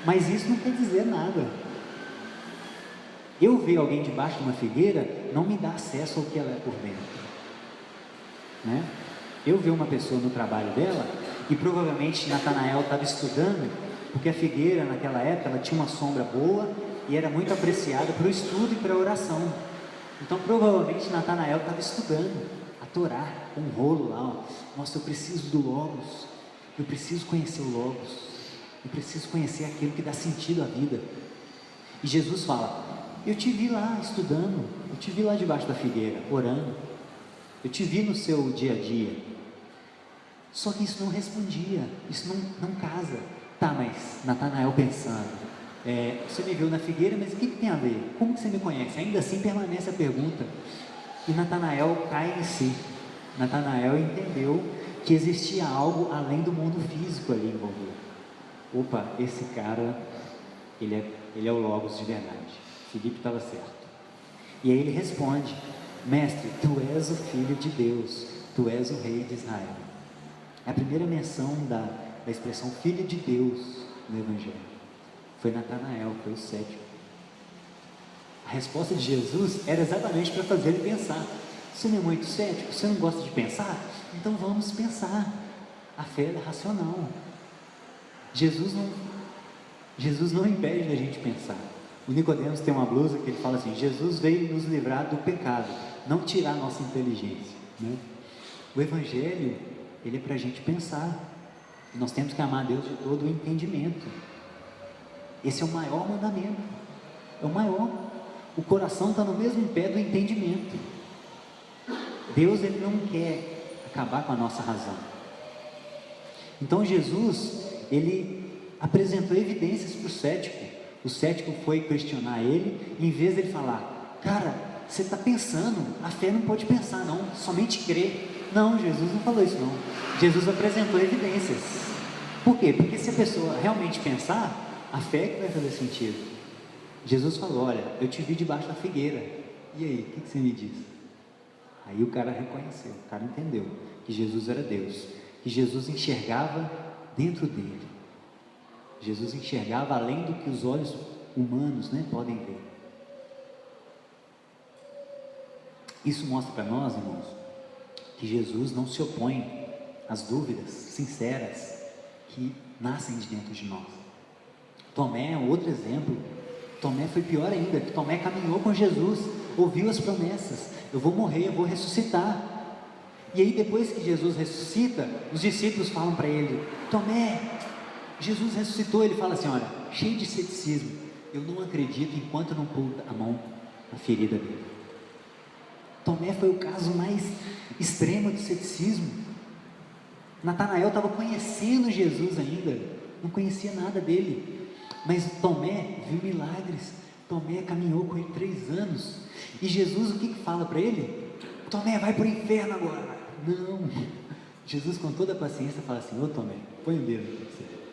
mas isso não quer dizer nada. Eu ver alguém debaixo de uma figueira não me dá acesso ao que ela é por dentro, né? Eu ver uma pessoa no trabalho dela, e provavelmente Natanael estava estudando, porque a figueira naquela época ela tinha uma sombra boa e era muito apreciada para o estudo e para a oração. Então provavelmente Natanael estava estudando a Torá, com um rolo lá, nossa, eu preciso do Logos, eu preciso conhecer o Logos, eu preciso conhecer aquilo que dá sentido à vida. E Jesus fala, eu te vi lá estudando, eu te vi lá debaixo da figueira, orando, eu te vi no seu dia a dia. Só que isso não respondia, isso não casa. Tá, mas Natanael pensando, você me viu na figueira, mas o que tem a ver? Como que você me conhece? Ainda assim permanece a pergunta. E Natanael cai em si. Natanael entendeu que existia algo além do mundo físico ali envolvido. Opa, esse cara, ele é o Logos de verdade. Filipe estava certo. E aí ele responde, mestre, tu és o Filho de Deus, tu és o Rei de Israel. É a primeira menção da expressão Filho de Deus no Evangelho. Foi Natanael, foi o sétimo. A resposta de Jesus era exatamente para fazer ele pensar. Você não é muito cético? Você não gosta de pensar? Então vamos pensar. A fé é racional. Jesus não impede da gente pensar. O Nicodemos tem uma blusa que ele fala assim: Jesus veio nos livrar do pecado, não tirar nossa inteligência, né? O Evangelho, ele é para a gente pensar. Nós temos que amar a Deus de todo o entendimento. Esse é o maior mandamento. É o maior. O coração está no mesmo pé do entendimento. Deus, ele não quer acabar com a nossa razão. Então Jesus, ele apresentou evidências para o cético. O cético foi questionar ele, e em vez dele falar: cara, você está pensando, a fé não pode pensar não, somente crer. Não, Jesus não falou isso não. Jesus apresentou evidências. Por quê? Porque se a pessoa realmente pensar, a fé é que vai fazer sentido. Jesus falou: olha, eu te vi debaixo da figueira, e aí, o que você me diz? Aí o cara reconheceu, o cara entendeu que Jesus era Deus, que Jesus enxergava dentro dele. Jesus enxergava além do que os olhos humanos, né, podem ver. Isso mostra para nós, irmãos, que Jesus não se opõe às dúvidas sinceras que nascem de dentro de nós. Tomé é outro exemplo. Tomé foi pior ainda, que Tomé caminhou com Jesus, ouviu as promessas: eu vou morrer, eu vou ressuscitar. E aí depois que Jesus ressuscita, os discípulos falam para ele: Tomé, Jesus ressuscitou. Ele fala assim: olha, cheio de ceticismo, eu não acredito enquanto eu não pôr a mão na ferida dele. Tomé foi o caso mais extremo de ceticismo. Natanael estava conhecendo Jesus ainda, não conhecia nada dele, mas Tomé viu milagres. Tomé caminhou com ele 3 anos, e Jesus o que fala para ele? Tomé, vai para o inferno agora. Não, Jesus com toda a paciência fala assim: ô Tomé, põe o dedo aqui para você ver.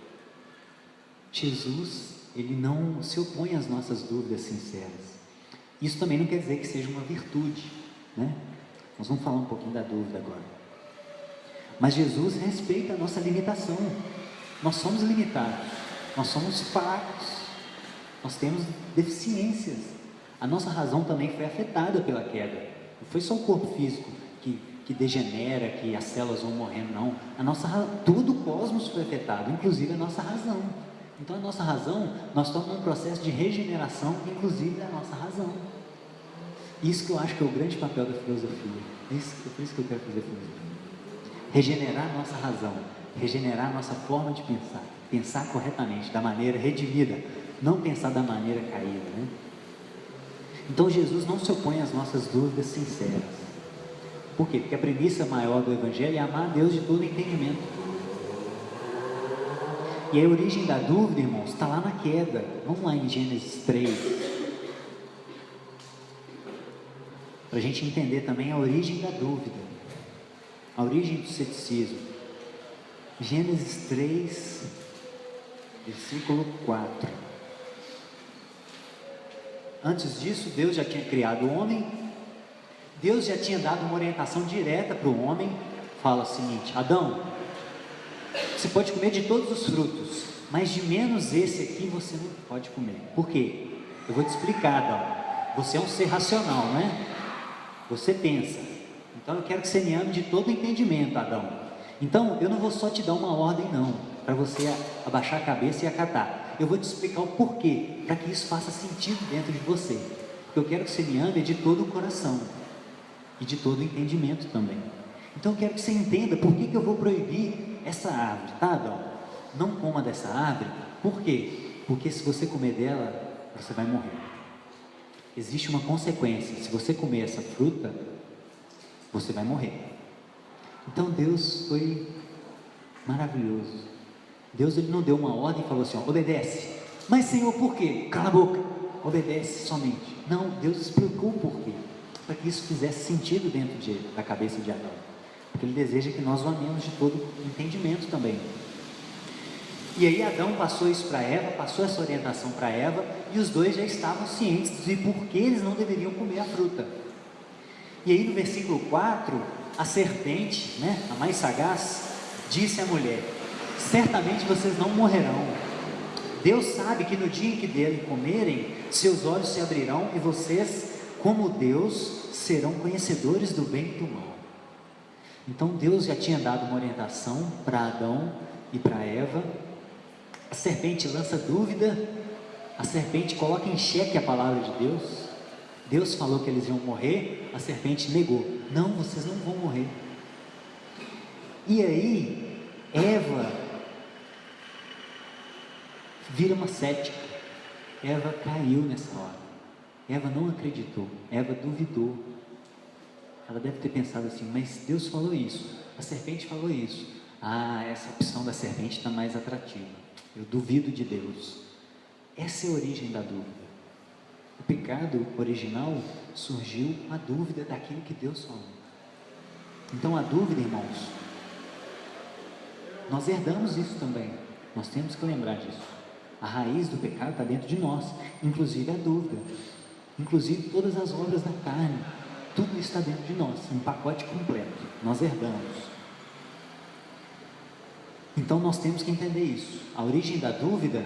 Jesus, ele não se opõe às nossas dúvidas sinceras. Isso também não quer dizer que seja uma virtude, né? Nós vamos falar um pouquinho da dúvida agora. Mas Jesus respeita a nossa limitação. Nós somos limitados, nós somos fracos, nós temos deficiências. A nossa razão também foi afetada pela queda. Não foi só o corpo físico que degenera, que as células vão morrendo, não. Todo o cosmos foi afetado, inclusive a nossa razão. Então a nossa razão, nós estamos num processo de regeneração, inclusive da nossa razão. Isso que eu acho que é o grande papel da filosofia. É por isso que eu quero fazer filosofia. Regenerar a nossa razão, regenerar a nossa forma de pensar, pensar corretamente, da maneira redimida, não pensar da maneira caída, né? Então Jesus não se opõe às nossas dúvidas sinceras. Por quê? Porque a premissa maior do Evangelho é amar a Deus de todo entendimento. E a origem da dúvida, irmãos, está lá na queda. Vamos lá em Gênesis 3. Para a gente entender também a origem da dúvida, a origem do ceticismo. Gênesis 3, versículo 4. Antes disso, Deus já tinha criado o homem. Deus já tinha dado uma orientação direta para o homem. Fala o seguinte: Adão, você pode comer de todos os frutos, mas de menos esse aqui você não pode comer. Por quê? Eu vou te explicar, Adão. Você é um ser racional, não é? Você pensa. Então eu quero que você me ame de todo entendimento, Adão. Então eu não vou só te dar uma ordem não, para você abaixar a cabeça e acatar. Eu vou te explicar o porquê, para que isso faça sentido dentro de você. Porque eu quero que você me ame de todo o coração e de todo o entendimento também. Então eu quero que você entenda por que eu vou proibir essa árvore, tá, Adão? Não coma dessa árvore. Por quê? Porque se você comer dela, você vai morrer. Existe uma consequência. Se você comer essa fruta, você vai morrer. Então Deus foi maravilhoso. Deus, ele não deu uma ordem e falou assim: ó, obedece. Mas Senhor, por quê? Cala a boca, obedece somente. Não, Deus explicou o porquê, para que isso fizesse sentido dentro da cabeça de Adão, porque ele deseja que nós o amemos de todo entendimento também. E aí Adão passou isso para Eva, passou essa orientação para Eva, e os dois já estavam cientes de por que eles não deveriam comer a fruta. E aí no versículo 4, a serpente, né, a mais sagaz, disse à mulher: certamente vocês não morrerão, Deus sabe que no dia em que dele comerem, seus olhos se abrirão e vocês, como Deus, serão conhecedores do bem e do mal. Então Deus já tinha dado uma orientação para Adão e para Eva. A serpente lança dúvida, a serpente coloca em xeque a palavra de Deus. Deus falou que eles iam morrer, a serpente negou: não, vocês não vão morrer. E aí, Eva vira uma cética. Eva caiu nessa hora. Eva não acreditou, Eva duvidou. Ela deve ter pensado assim: mas Deus falou isso, a serpente falou isso. Essa opção da serpente está mais atrativa. Eu duvido de Deus. Essa é a origem da dúvida. O pecado original surgiu a dúvida daquilo que Deus falou. Então a dúvida, irmãos, nós herdamos isso também. Nós temos que lembrar disso. A raiz do pecado está dentro de nós, inclusive a dúvida, inclusive todas as obras da carne. Tudo isso está dentro de nós, um pacote completo. Nós herdamos. Então nós temos que entender isso. A origem da dúvida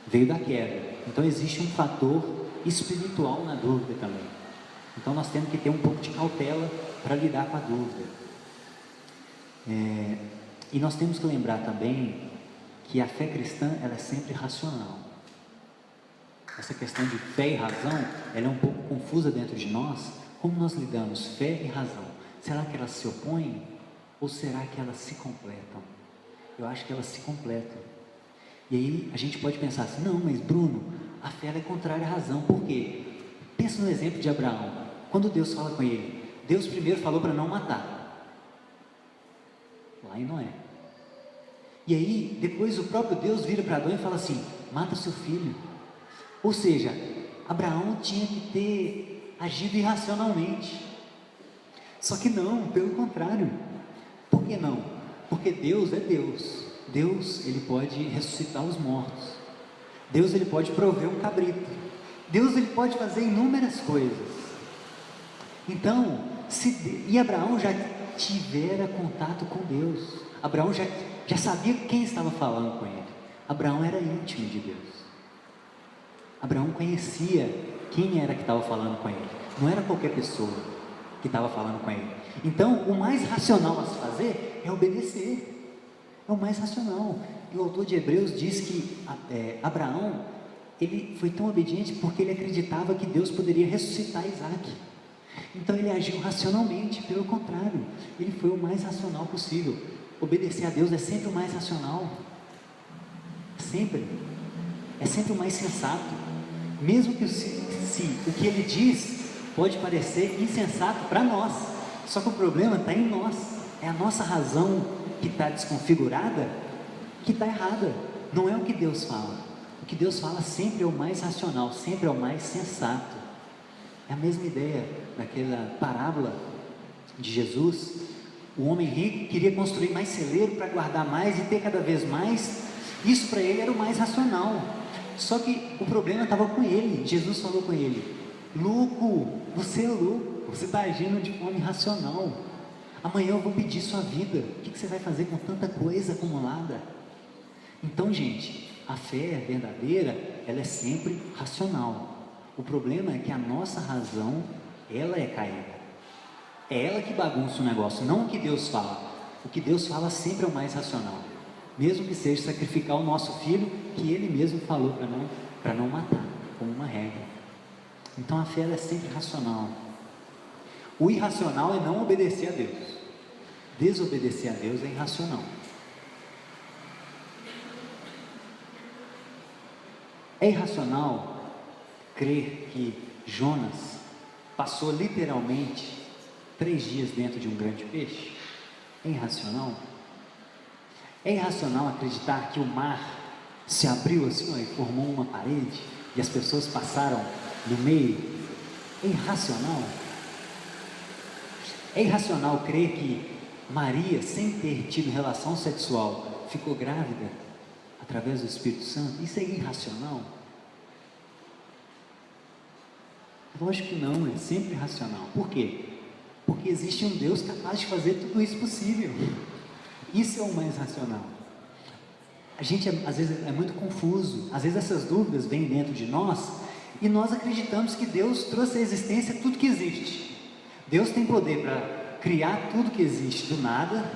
veio da queda. Então existe um fator espiritual na dúvida também. Então nós temos que ter um pouco de cautela para lidar com a dúvida. E nós temos que lembrar também que a fé cristã, ela é sempre racional. Essa questão de fé e razão, ela é um pouco confusa dentro de nós. Como nós lidamos fé e razão? Será que elas se opõem? Ou será que elas se completam? Eu acho que elas se completam. E aí a gente pode pensar assim: não, mas Bruno, a fé ela é contrária à razão. Por quê? Pensa no exemplo de Abraão. Quando Deus fala com ele, Deus primeiro falou para não matar, lá em Noé. E aí depois o próprio Deus vira para Adão e fala assim: mata seu filho. Ou seja, Abraão tinha que ter agido irracionalmente. Só que não, pelo contrário. Por que não? Porque Deus é Deus. Deus, ele pode ressuscitar os mortos. Deus, ele pode prover um cabrito. Deus, ele pode fazer inúmeras coisas. Então, e Abraão já tivera contato com Deus. Abraão já sabia quem estava falando com ele. Abraão era íntimo de Deus. Abraão conhecia quem era que estava falando com ele. Não era qualquer pessoa que estava falando com ele. Então, o mais racional a se fazer é obedecer. É o mais racional. E o autor de Hebreus diz que Abraão, ele foi tão obediente porque ele acreditava que Deus poderia ressuscitar Isaac. Então ele agiu racionalmente. Pelo contrário, ele foi o mais racional possível. Obedecer a Deus é sempre o mais racional. Sempre. É sempre o mais sensato. Mesmo que o que ele diz pode parecer insensato para nós. Só que o problema está em nós. É a nossa razão que está desconfigurada, que está errada. Não é o que Deus fala. O que Deus fala sempre é o mais racional, sempre é o mais sensato. É a mesma ideia daquela parábola de Jesus. O homem rico queria construir mais celeiro para guardar mais e ter cada vez mais. Isso para ele era o mais racional. Só que o problema estava com ele. Jesus falou com ele: louco, você é louco, você está agindo de forma irracional. Amanhã eu vou pedir sua vida. O que você vai fazer com tanta coisa acumulada? Então, gente, a fé verdadeira, ela é sempre racional. O problema é que a nossa razão, ela é caída. É ela que bagunça o negócio, não o que Deus fala. O que Deus fala sempre é o mais racional. Mesmo que seja sacrificar o nosso filho, que ele mesmo falou para não matar, como uma regra. Então a fé ela é sempre racional. O irracional é não obedecer a Deus. Desobedecer a Deus é irracional. É irracional crer que Jonas passou literalmente 3 dias dentro de um grande peixe? É irracional? É irracional acreditar que o mar se abriu assim, e formou uma parede e as pessoas passaram no meio? É irracional? É irracional crer que Maria, sem ter tido relação sexual, ficou grávida através do Espírito Santo? Isso é irracional? Lógico que não, é sempre racional. Por quê? Porque existe um Deus capaz de fazer tudo isso possível. Isso é o mais racional. A gente às vezes é muito confuso, às vezes essas dúvidas vêm dentro de nós e nós acreditamos que Deus trouxe à existência tudo que existe. Deus tem poder para criar tudo que existe do nada,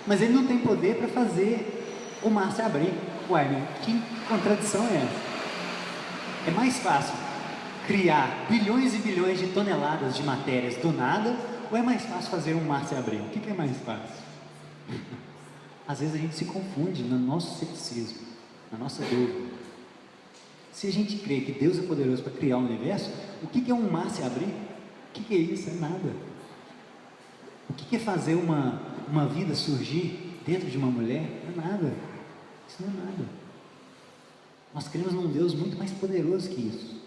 mas Ele não tem poder para fazer o mar se abrir. Ué, que contradição é essa? É mais fácil criar bilhões e bilhões de toneladas de matérias do nada, ou é mais fácil fazer um mar se abrir? O que é mais fácil? Às vezes a gente se confunde no nosso ceticismo, na nossa dúvida. Se a gente crê que Deus é poderoso para criar o universo, o que é um mar se abrir? O que é isso? É nada. O que é fazer uma vida surgir dentro de uma mulher? É nada. Isso não é nada. Nós cremos num Deus muito mais poderoso que isso.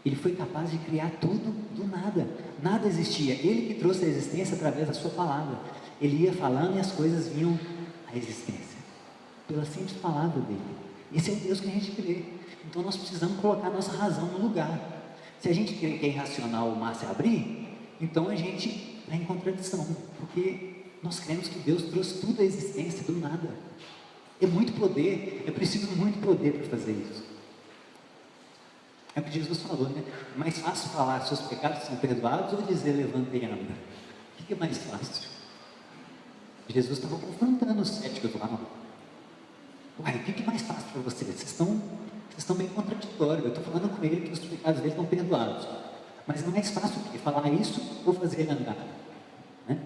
Ele foi capaz de criar tudo do nada. Nada existia. Ele que trouxe a existência através da sua palavra. Ele ia falando e as coisas vinham à existência. Pela simples palavra dele. Esse é o Deus que a gente crê. Então nós precisamos colocar a nossa razão no lugar. Se a gente crê que é irracional o mar se abrir, então a gente está em contradição. Porque nós cremos que Deus trouxe tudo à existência do nada. É muito poder. É preciso muito poder para fazer isso. É o que Jesus falou, né? É mais fácil falar seus pecados são perdoados ou dizer levanta e anda? O que é mais fácil? Jesus estava confrontando os céticos lá. Uai, o que é mais fácil para vocês? Vocês estão bem contraditórios. Eu estou falando com ele que os pecados dele estão perdoados. Mas não é mais fácil o quê? Falar isso ou fazer ele andar? Né?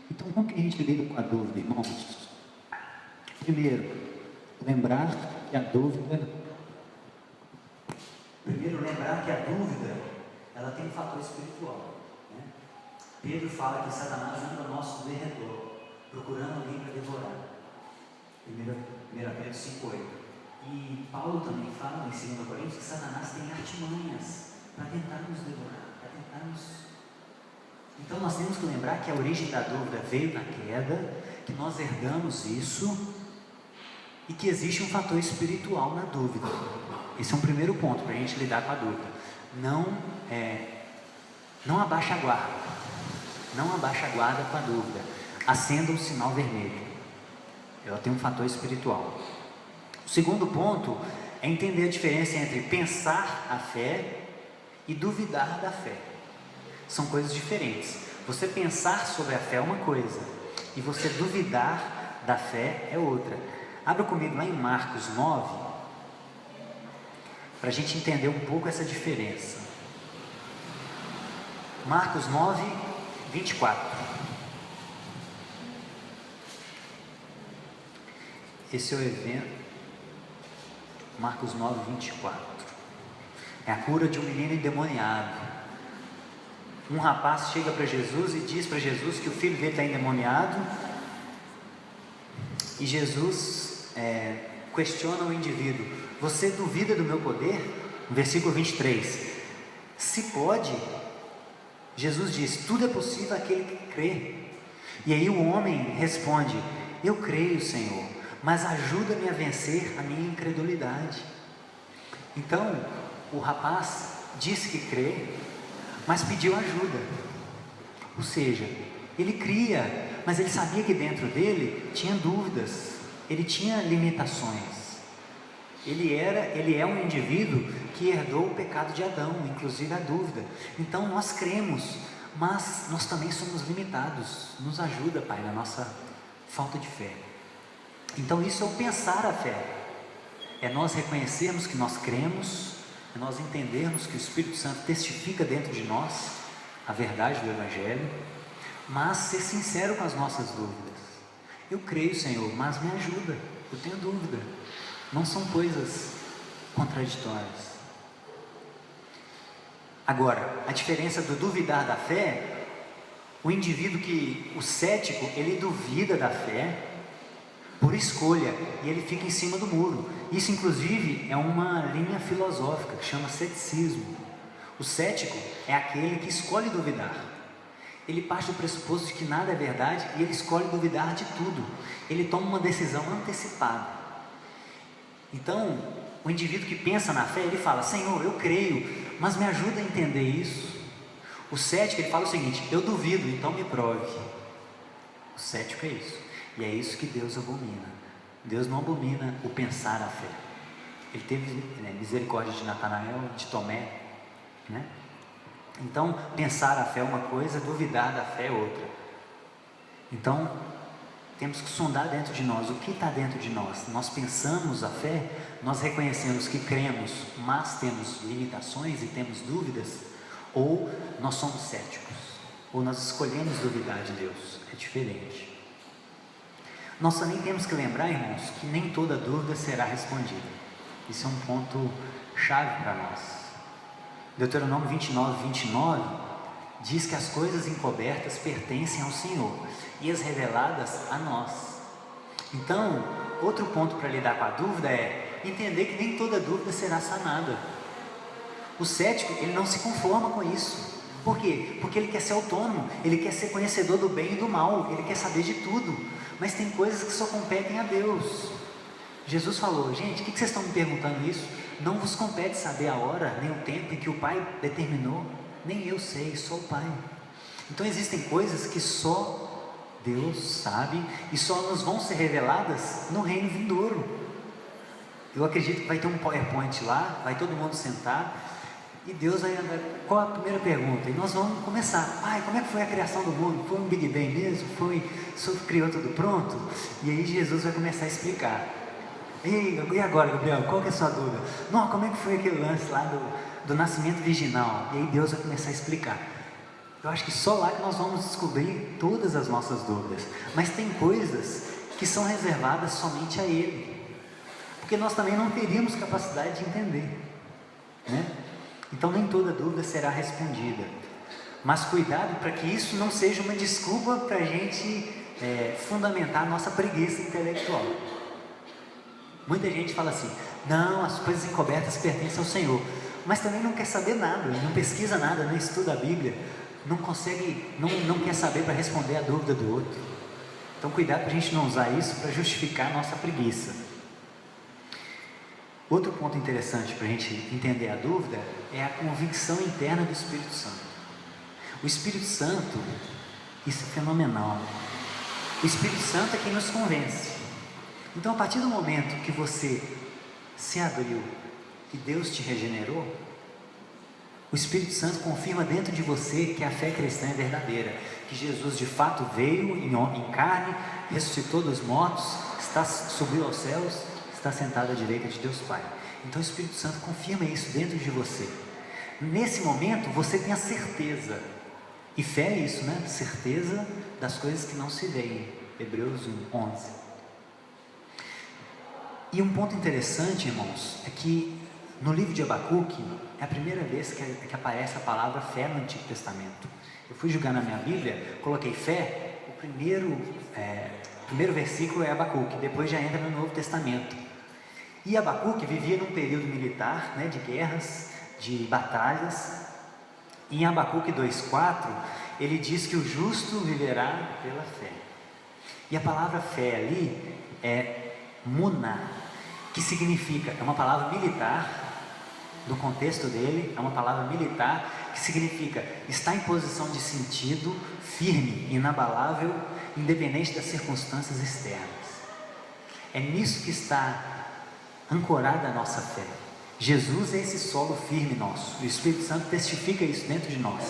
Então, como que a gente lida com a dúvida, irmãos? Primeiro, lembrar que a dúvida ela tem um fator espiritual. Né? Pedro fala que Satanás anda ao nosso derredor, procurando alguém para devorar. 1 Pedro 5,8. E Paulo também fala em 2 Coríntios que Satanás tem artimanhas para tentar nos devorar, para tentar nos... Então nós temos que lembrar que a origem da dúvida veio na queda, que nós herdamos isso e que existe um fator espiritual na dúvida. Esse é um primeiro ponto para a gente lidar com a dúvida. Não abaixe a guarda. Não abaixe a guarda com a dúvida. Acenda o sinal vermelho. Ela tem um fator espiritual. O segundo ponto é entender a diferença entre pensar a fé e duvidar da fé. São coisas diferentes. Você pensar sobre a fé é uma coisa, e você duvidar da fé é outra. Abra comigo lá em Marcos 9, para a gente entender um pouco essa diferença. Marcos 9, 24. Esse é o evento. Marcos 9, 24. É a cura de um menino endemoniado. Um rapaz chega para Jesus e diz para Jesus que o filho dele está endemoniado. E Jesus questiona o indivíduo: você duvida do meu poder? No versículo 23. Se pode, Jesus diz: tudo é possível àquele que crê. E aí o homem responde: eu creio, Senhor, mas ajuda-me a vencer a minha incredulidade. Então o rapaz disse que crê, mas pediu ajuda. Ou seja, ele cria, mas ele sabia que dentro dele tinha dúvidas, ele tinha limitações. Ele é um indivíduo que herdou o pecado de Adão, inclusive a dúvida. Então nós cremos, mas nós também somos limitados. Nos ajuda, Pai, na nossa falta de fé. Então isso é o pensar a fé. É nós reconhecermos que nós cremos, é nós entendermos que o Espírito Santo testifica dentro de nós a verdade do Evangelho, mas ser sincero com as nossas dúvidas. Eu creio, Senhor, mas me ajuda, eu tenho dúvida. Não são coisas contraditórias. Agora, a diferença do duvidar da fé, o cético, ele duvida da fé por escolha, e ele fica em cima do muro. Isso inclusive é uma linha filosófica que chama ceticismo. O cético é aquele que escolhe duvidar. Ele parte do pressuposto de que nada é verdade e ele escolhe duvidar de tudo. Ele toma uma decisão antecipada. Então, o indivíduo que pensa na fé, ele fala: Senhor, eu creio, mas me ajuda a entender isso. O cético, ele fala o seguinte: eu duvido, então me prove. O cético é isso. E é isso que Deus abomina. Deus não abomina o pensar a fé. Ele teve misericórdia de Natanael, de Tomé, né? Então, pensar a fé é uma coisa, duvidar da fé é outra. Então, temos que sondar dentro de nós, o que está dentro de nós. Nós pensamos a fé, nós reconhecemos que cremos, mas temos limitações e temos dúvidas, ou nós somos céticos, ou nós escolhemos duvidar de Deus. É diferente. Nós também temos que lembrar, irmãos, que nem toda dúvida será respondida. Isso é um ponto chave para nós. Deuteronômio 29 diz que as coisas encobertas pertencem ao Senhor e as reveladas a nós. Então, outro ponto para lidar com a dúvida é entender que nem toda dúvida será sanada. O cético, ele não se conforma com isso. Por quê? Porque ele quer ser autônomo, ele quer ser conhecedor do bem e do mal, ele quer saber de tudo, mas tem coisas que só competem a Deus. Jesus falou: gente, o que vocês estão me perguntando isso? Não vos compete saber a hora, nem o tempo em que o Pai determinou, nem eu sei, só o Pai. Então existem coisas que só Deus sabe e só nos vão ser reveladas no reino vindouro. Eu acredito que vai ter um PowerPoint lá, vai todo mundo sentar e Deus vai andar. Qual a primeira pergunta? E nós vamos começar. Pai, como é que foi a criação do mundo? Foi um Big Bang mesmo? Só criou tudo pronto? E aí Jesus vai começar a explicar. E agora, Gabriel, qual que é a sua dúvida? Não, como é que foi aquele lance lá do nascimento virginal? E aí Deus vai começar a explicar. Eu acho que só lá que nós vamos descobrir todas as nossas dúvidas. Mas tem coisas que são reservadas somente a Ele, porque nós também não teríamos capacidade de entender, né? Então nem toda dúvida será respondida. Mas cuidado para que isso não seja uma desculpa para a gente fundamentar a nossa preguiça intelectual. Muita gente fala assim: não, as coisas encobertas pertencem ao Senhor, mas também não quer saber nada, não pesquisa nada, não estuda a Bíblia, não consegue, não quer saber para responder a dúvida do outro. Então cuidado para a gente não usar isso para justificar a nossa preguiça. Outro ponto interessante para a gente entender a dúvida é a convicção interna do Espírito Santo. O Espírito Santo, isso é fenomenal. O Espírito Santo é quem nos convence. Então, a partir do momento que você se abriu e Deus te regenerou, o Espírito Santo confirma dentro de você que a fé cristã é verdadeira, que Jesus de fato veio em carne, ressuscitou dos mortos, subiu aos céus, está sentado à direita de Deus Pai. Então o Espírito Santo confirma isso dentro de você. Nesse momento você tem a certeza, e fé é isso, né? Certeza das coisas que não se veem. Hebreus 11. E um ponto interessante, irmãos, é que no livro de Abacuque é a primeira vez que aparece a palavra fé no Antigo Testamento. Eu fui julgar na minha Bíblia, coloquei fé, o primeiro versículo é Abacuque, depois já entra no Novo Testamento. E Abacuque vivia num período militar, né, de guerras, de batalhas. Em Abacuque 2,4, ele diz que o justo viverá pela fé. E a palavra fé ali é muná, que significa, é uma palavra militar, no contexto dele, é uma palavra militar, que significa estar em posição de sentido, firme, inabalável, independente das circunstâncias externas. É nisso que está ancorada a nossa fé. Jesus é esse solo firme nosso, o Espírito Santo testifica isso dentro de nós.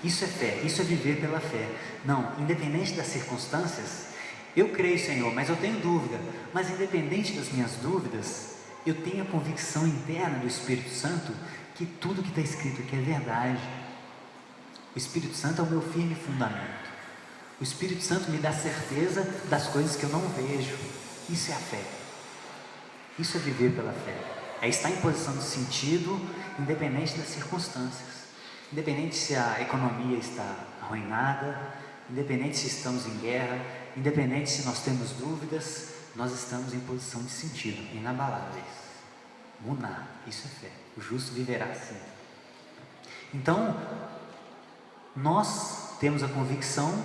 Isso é fé, isso é viver pela fé. Não, independente das circunstâncias, eu creio, Senhor, mas eu tenho dúvida. Mas independente das minhas dúvidas, eu tenho a convicção interna do Espírito Santo que tudo que está escrito aqui é verdade. O Espírito Santo é o meu firme fundamento. O Espírito Santo me dá certeza das coisas que eu não vejo. Isso é a fé. Isso é viver pela fé. É estar em posição de sentido, independente das circunstâncias. Independente se a economia está arruinada, independente se estamos em guerra, independente se nós temos dúvidas, nós estamos em posição de sentido, inabaláveis. Muná, isso é fé. O justo viverá assim. Então, nós temos a convicção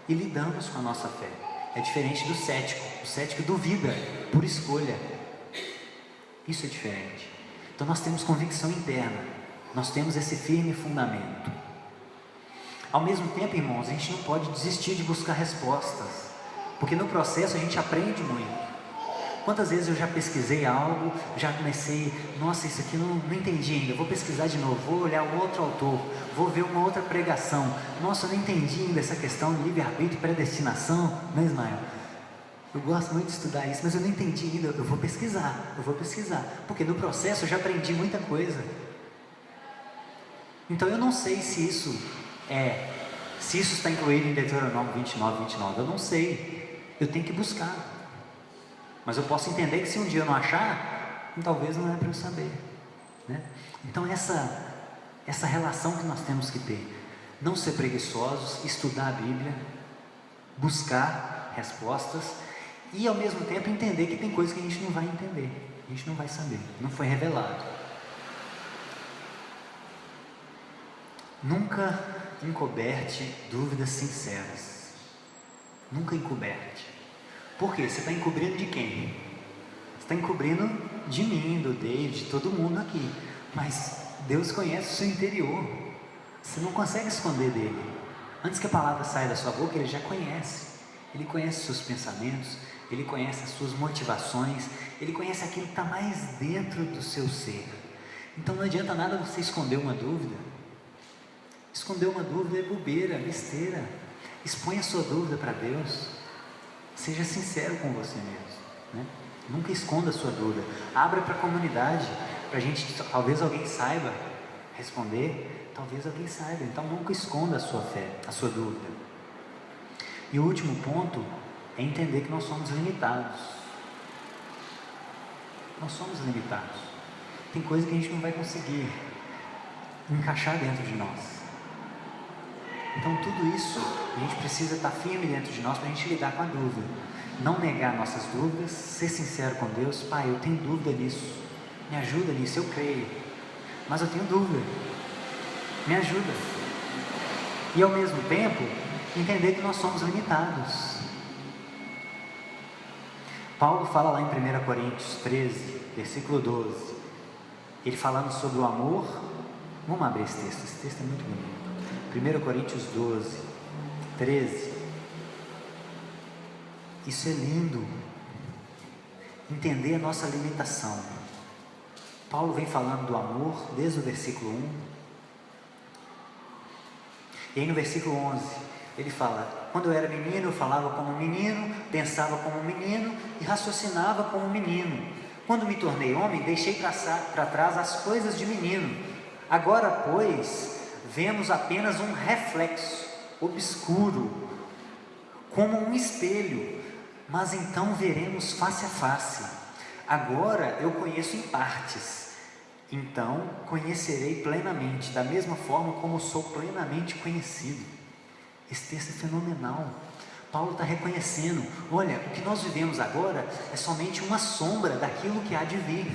e lidamos com a nossa fé. É diferente do cético. O cético duvida por escolha. Isso é diferente. Então nós temos convicção interna. Nós temos esse firme fundamento. Ao mesmo tempo, irmãos, a gente não pode desistir de buscar respostas, porque no processo a gente aprende muito. Quantas vezes eu já pesquisei algo, já comecei, nossa, isso aqui não entendi ainda, vou pesquisar de novo, vou olhar outro autor, vou ver uma outra pregação, nossa, eu não entendi ainda essa questão de livre-arbítrio e predestinação, né, Ismael? Eu gosto muito de estudar isso, mas eu não entendi ainda, eu vou pesquisar, porque no processo eu já aprendi muita coisa. Então eu não sei se isso está incluído em Deuteronômio 29, eu não sei, eu tenho que buscar. Mas eu posso entender que se um dia eu não achar, talvez não é para eu saber, né? Então essa relação que nós temos que ter, não ser preguiçosos, estudar a Bíblia, buscar respostas e ao mesmo tempo entender que tem coisas que a gente não vai entender, a gente não vai saber, não foi revelado. Nunca encoberte dúvidas sinceras, nunca encoberte. Por quê? Você está encobrindo de quem? Você está encobrindo de mim, do David, de todo mundo aqui. Mas Deus conhece o seu interior. Você não consegue esconder dele. Antes que a palavra saia da sua boca, ele já conhece. Ele conhece os seus pensamentos, ele conhece as suas motivações, ele conhece aquilo que está mais dentro do seu ser. Então não adianta nada você esconder uma dúvida. Esconder uma dúvida é bobeira, besteira. Exponha a sua dúvida para Deus. Seja sincero com você mesmo, né? Nunca esconda a sua dúvida. Abra para a comunidade, para a gente, talvez alguém saiba responder, talvez alguém saiba. Então nunca esconda a sua fé, a sua dúvida. E o último ponto é entender que nós somos limitados. Nós somos limitados. Tem coisa que a gente não vai conseguir encaixar dentro de nós. Então tudo isso, a gente precisa estar firme dentro de nós para a gente lidar com a dúvida. Não negar nossas dúvidas, ser sincero com Deus. Pai, eu tenho dúvida nisso, me ajuda nisso, eu creio, mas eu tenho dúvida, me ajuda. E ao mesmo tempo, entender que nós somos limitados. Paulo fala lá em 1 Coríntios 13, versículo 12, ele falando sobre o amor. Vamos abrir esse texto é muito bonito. 1 Coríntios 12, 13. Isso é lindo. Entender a nossa limitação. Paulo vem falando do amor desde o versículo 1. E aí no versículo 11, ele fala: quando eu era menino, eu falava como menino, pensava como menino e raciocinava como menino. Quando me tornei homem, deixei para trás as coisas de menino. Agora, pois, vemos apenas um reflexo obscuro, como um espelho, mas então veremos face a face. Agora eu conheço em partes, então conhecerei plenamente, da mesma forma como sou plenamente conhecido. Esse texto é fenomenal. Paulo está reconhecendo: olha, o que nós vivemos agora é somente uma sombra daquilo que há de vir.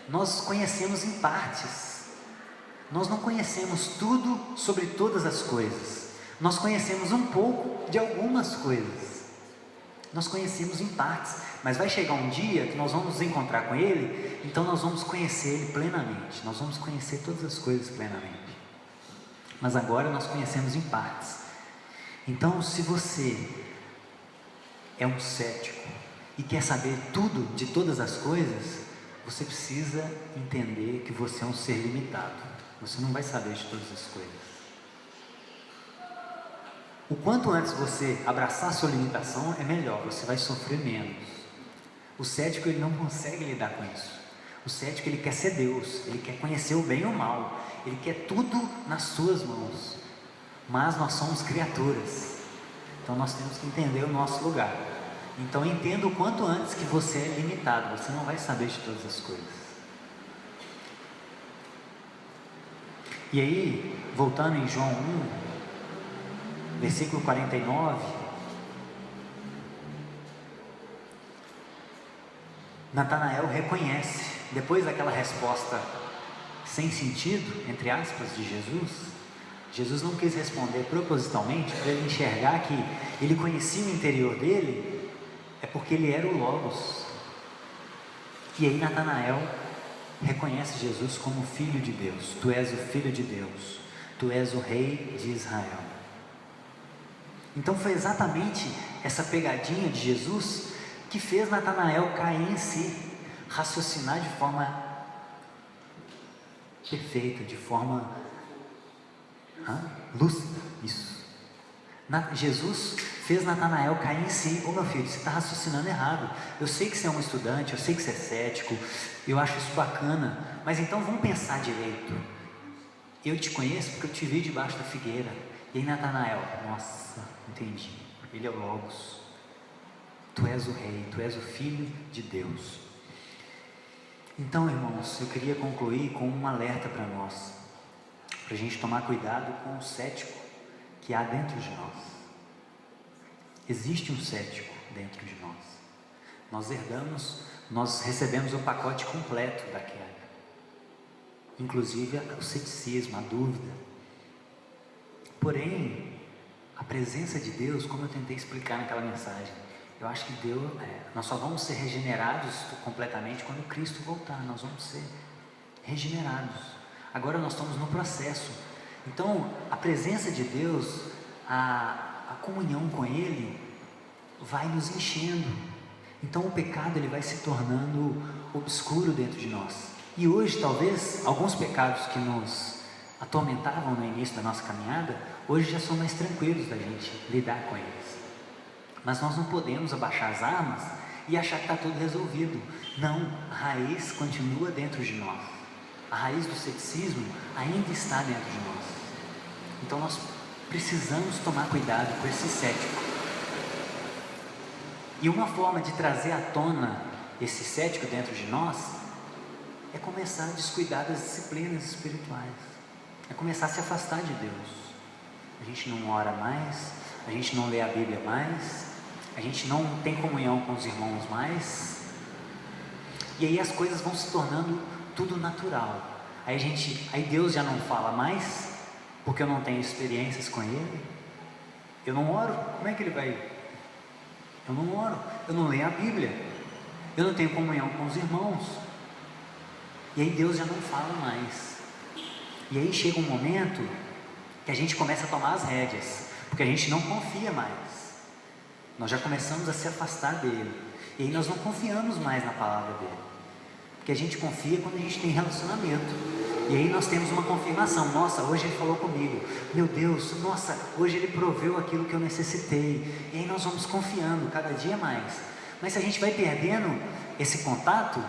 Nós conhecemos em partes. Nós não conhecemos tudo sobre todas as coisas. Nós conhecemos um pouco de algumas coisas. Nós conhecemos em partes, mas vai chegar um dia que nós vamos nos encontrar com Ele, então nós vamos conhecer Ele plenamente. Nós vamos conhecer todas as coisas plenamente. Mas agora nós conhecemos em partes. Então, se você é um cético e quer saber tudo de todas as coisas, você precisa entender que você é um ser limitado. Você não vai saber de todas as coisas. O quanto antes você abraçar a sua limitação, é melhor, você vai sofrer menos. O cético, ele não consegue lidar com isso. O cético, ele quer ser Deus, ele quer conhecer o bem e o mal, ele quer tudo nas suas mãos. Mas nós somos criaturas, então nós temos que entender o nosso lugar. Então entenda o quanto antes que você é limitado, você não vai saber de todas as coisas. E aí, voltando em João 1, versículo 49, Natanael reconhece, depois daquela resposta sem sentido, entre aspas, de Jesus não quis responder propositalmente para ele enxergar que ele conhecia o interior dele, é porque ele era o Logos. E aí Natanael reconhece Jesus como Filho de Deus. Tu és o Filho de Deus, tu és o Rei de Israel. Então foi exatamente essa pegadinha de Jesus que fez Natanael cair em si, raciocinar de forma perfeita, de forma lúcida. Isso. Jesus fez Natanael cair em si. Ô meu filho, você está raciocinando errado. Eu sei que você é um estudante, eu sei que você é cético, eu acho isso bacana, mas então vamos pensar direito. Eu te conheço porque eu te vi debaixo da figueira. E aí Natanael, nossa, entendi, ele é o Logos, tu és o Rei, tu és o Filho de Deus. Então, irmãos, eu queria concluir com um alerta para nós, para a gente tomar cuidado com o cético que há dentro de nós. Existe um cético dentro de nós. Nós recebemos o pacote completo da queda, inclusive o ceticismo, a dúvida. Porém, a presença de Deus, como eu tentei explicar naquela mensagem, eu acho que nós só vamos ser regenerados completamente quando Cristo voltar. Nós vamos ser regenerados. Agora nós estamos no processo. Então, a presença de Deus, a comunhão com Ele, vai nos enchendo. Então, o pecado ele vai se tornando obscuro dentro de nós. E hoje, talvez, alguns pecados que nos atormentavam no início da nossa caminhada, hoje já são mais tranquilos da gente lidar com eles. Mas nós não podemos abaixar as armas e achar que está tudo resolvido. Não, a raiz continua dentro de nós. A raiz do ceticismo ainda está dentro de nós. Então nós precisamos tomar cuidado com esse cético. E uma forma de trazer à tona esse cético dentro de nós é começar a descuidar das disciplinas espirituais. É começar a se afastar de Deus. A gente não ora mais, a gente não lê a Bíblia mais, a gente não tem comunhão com os irmãos mais, e aí as coisas vão se tornando tudo natural. Aí Deus já não fala mais, porque eu não tenho experiências com Ele. Eu não oro, como é que Ele vai? Eu não oro, eu não leio a Bíblia, eu não tenho comunhão com os irmãos, e aí Deus já não fala mais. E aí chega um momento que a gente começa a tomar as rédeas, porque a gente não confia mais. Nós já começamos a se afastar dele, e aí nós não confiamos mais na palavra dele, porque a gente confia quando a gente tem relacionamento, e aí nós temos uma confirmação. Nossa, hoje ele falou comigo, meu Deus, nossa, hoje ele proveu aquilo que eu necessitei, e aí nós vamos confiando cada dia mais. Mas se a gente vai perdendo esse contato,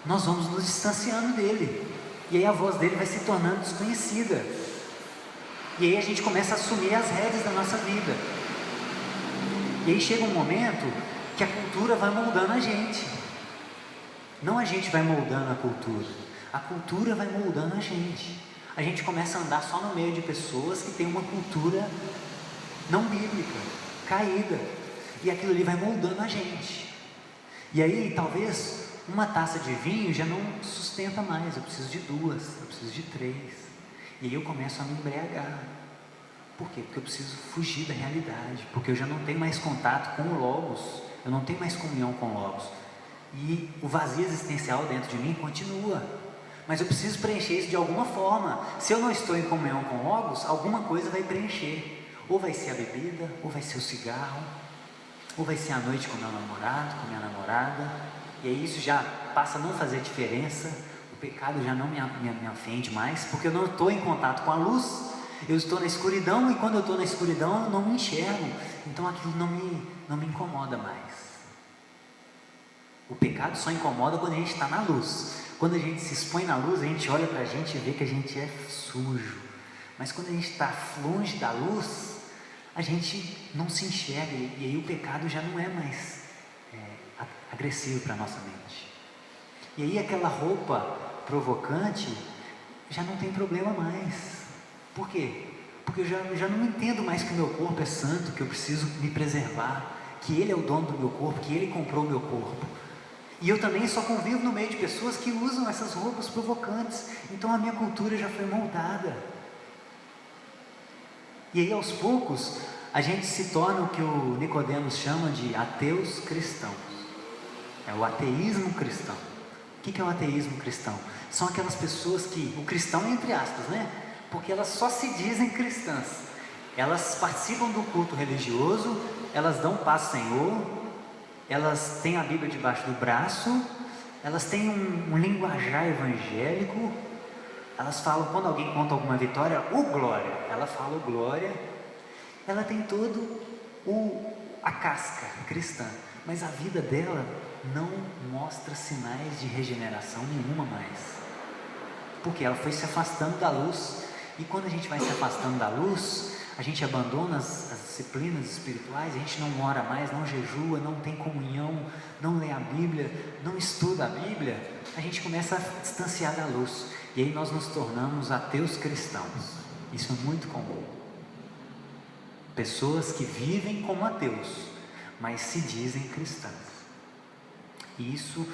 nós vamos nos distanciando dele, e aí a voz dele vai se tornando desconhecida, e aí a gente começa a assumir as rédeas da nossa vida. E aí chega um momento que a cultura vai moldando a gente. Não a gente vai moldando a cultura vai moldando a gente. A gente começa a andar só no meio de pessoas que têm uma cultura não bíblica, caída, e aquilo ali vai moldando a gente. E aí talvez uma taça de vinho já não sustenta mais, eu preciso de 2, eu preciso de 3, e aí eu começo a me embriagar. Por quê? Porque eu preciso fugir da realidade, porque eu já não tenho mais contato com o Logos, eu não tenho mais comunhão com o Logos, e o vazio existencial dentro de mim continua, mas eu preciso preencher isso de alguma forma. Se eu não estou em comunhão com o Logos, alguma coisa vai preencher, ou vai ser a bebida, ou vai ser o cigarro, ou vai ser a noite com meu namorado, com minha namorada, e aí isso já passa a não fazer diferença, o pecado já não me ofende mais, porque eu não estou em contato com a luz. Eu estou na escuridão, e quando eu estou na escuridão eu não me enxergo, então aquilo não me incomoda mais. O pecado só incomoda quando a gente está na luz. Quando a gente se expõe na luz, a gente olha para a gente e vê que a gente é sujo, mas quando a gente está longe da luz, a gente não se enxerga, e aí o pecado já não é mais agressivo para a nossa mente, e aí aquela roupa provocante já não tem problema mais. Por quê? Porque eu já não entendo mais que o meu corpo é santo, que eu preciso me preservar, que Ele é o dono do meu corpo, que Ele comprou o meu corpo. E eu também só convivo no meio de pessoas que usam essas roupas provocantes, então a minha cultura já foi moldada. E aí aos poucos, a gente se torna o que o Nicodemos chama de ateus cristãos. É o ateísmo cristão. O que é o ateísmo cristão? São aquelas pessoas que, o cristão entre aspas, né? Porque elas só se dizem cristãs, elas participam do culto religioso, elas dão paz ao Senhor, elas têm a Bíblia debaixo do braço, elas têm um linguajar evangélico, elas falam, quando alguém conta alguma vitória, o glória, ela fala o glória, ela tem todo a casca cristã, mas a vida dela não mostra sinais de regeneração nenhuma mais, porque ela foi se afastando da luz, e quando a gente vai se afastando da luz, a gente abandona as disciplinas espirituais, a gente não ora mais, não jejua, não tem comunhão, não lê a Bíblia, não estuda a Bíblia, a gente começa a distanciar da luz, e aí nós nos tornamos ateus cristãos. Isso é muito comum. Pessoas que vivem como ateus, mas se dizem cristãs. E isso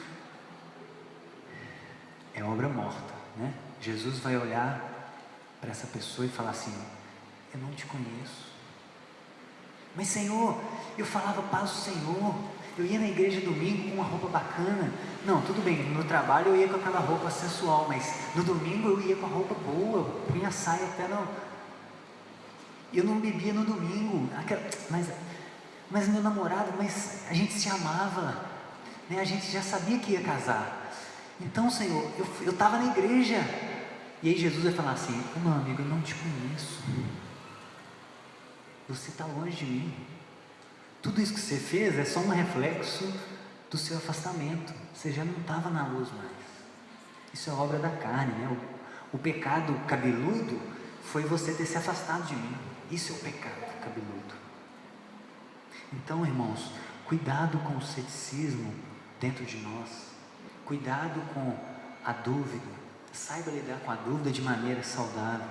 é obra morta, né? Jesus vai olhar para essa pessoa e falar assim: eu não te conheço. Mas Senhor, eu falava paz do Senhor, eu ia na igreja domingo com uma roupa bacana. Não, tudo bem, no trabalho eu ia com aquela roupa sensual, mas no domingo eu ia com a roupa boa, punha a saia até não. Eu não bebia no domingo, mas meu namorado, mas a gente se amava, né? A gente já sabia que ia casar. Então Senhor, eu estava na igreja. E aí Jesus vai falar assim: meu amigo, eu não te conheço, você está longe de mim, tudo isso que você fez é só um reflexo do seu afastamento, você já não estava na luz mais, isso é obra da carne, né? O pecado cabeludo foi você ter se afastado de mim, isso é o pecado cabeludo. Então, irmãos, cuidado com o ceticismo dentro de nós, cuidado com a dúvida, saiba lidar com a dúvida de maneira saudável,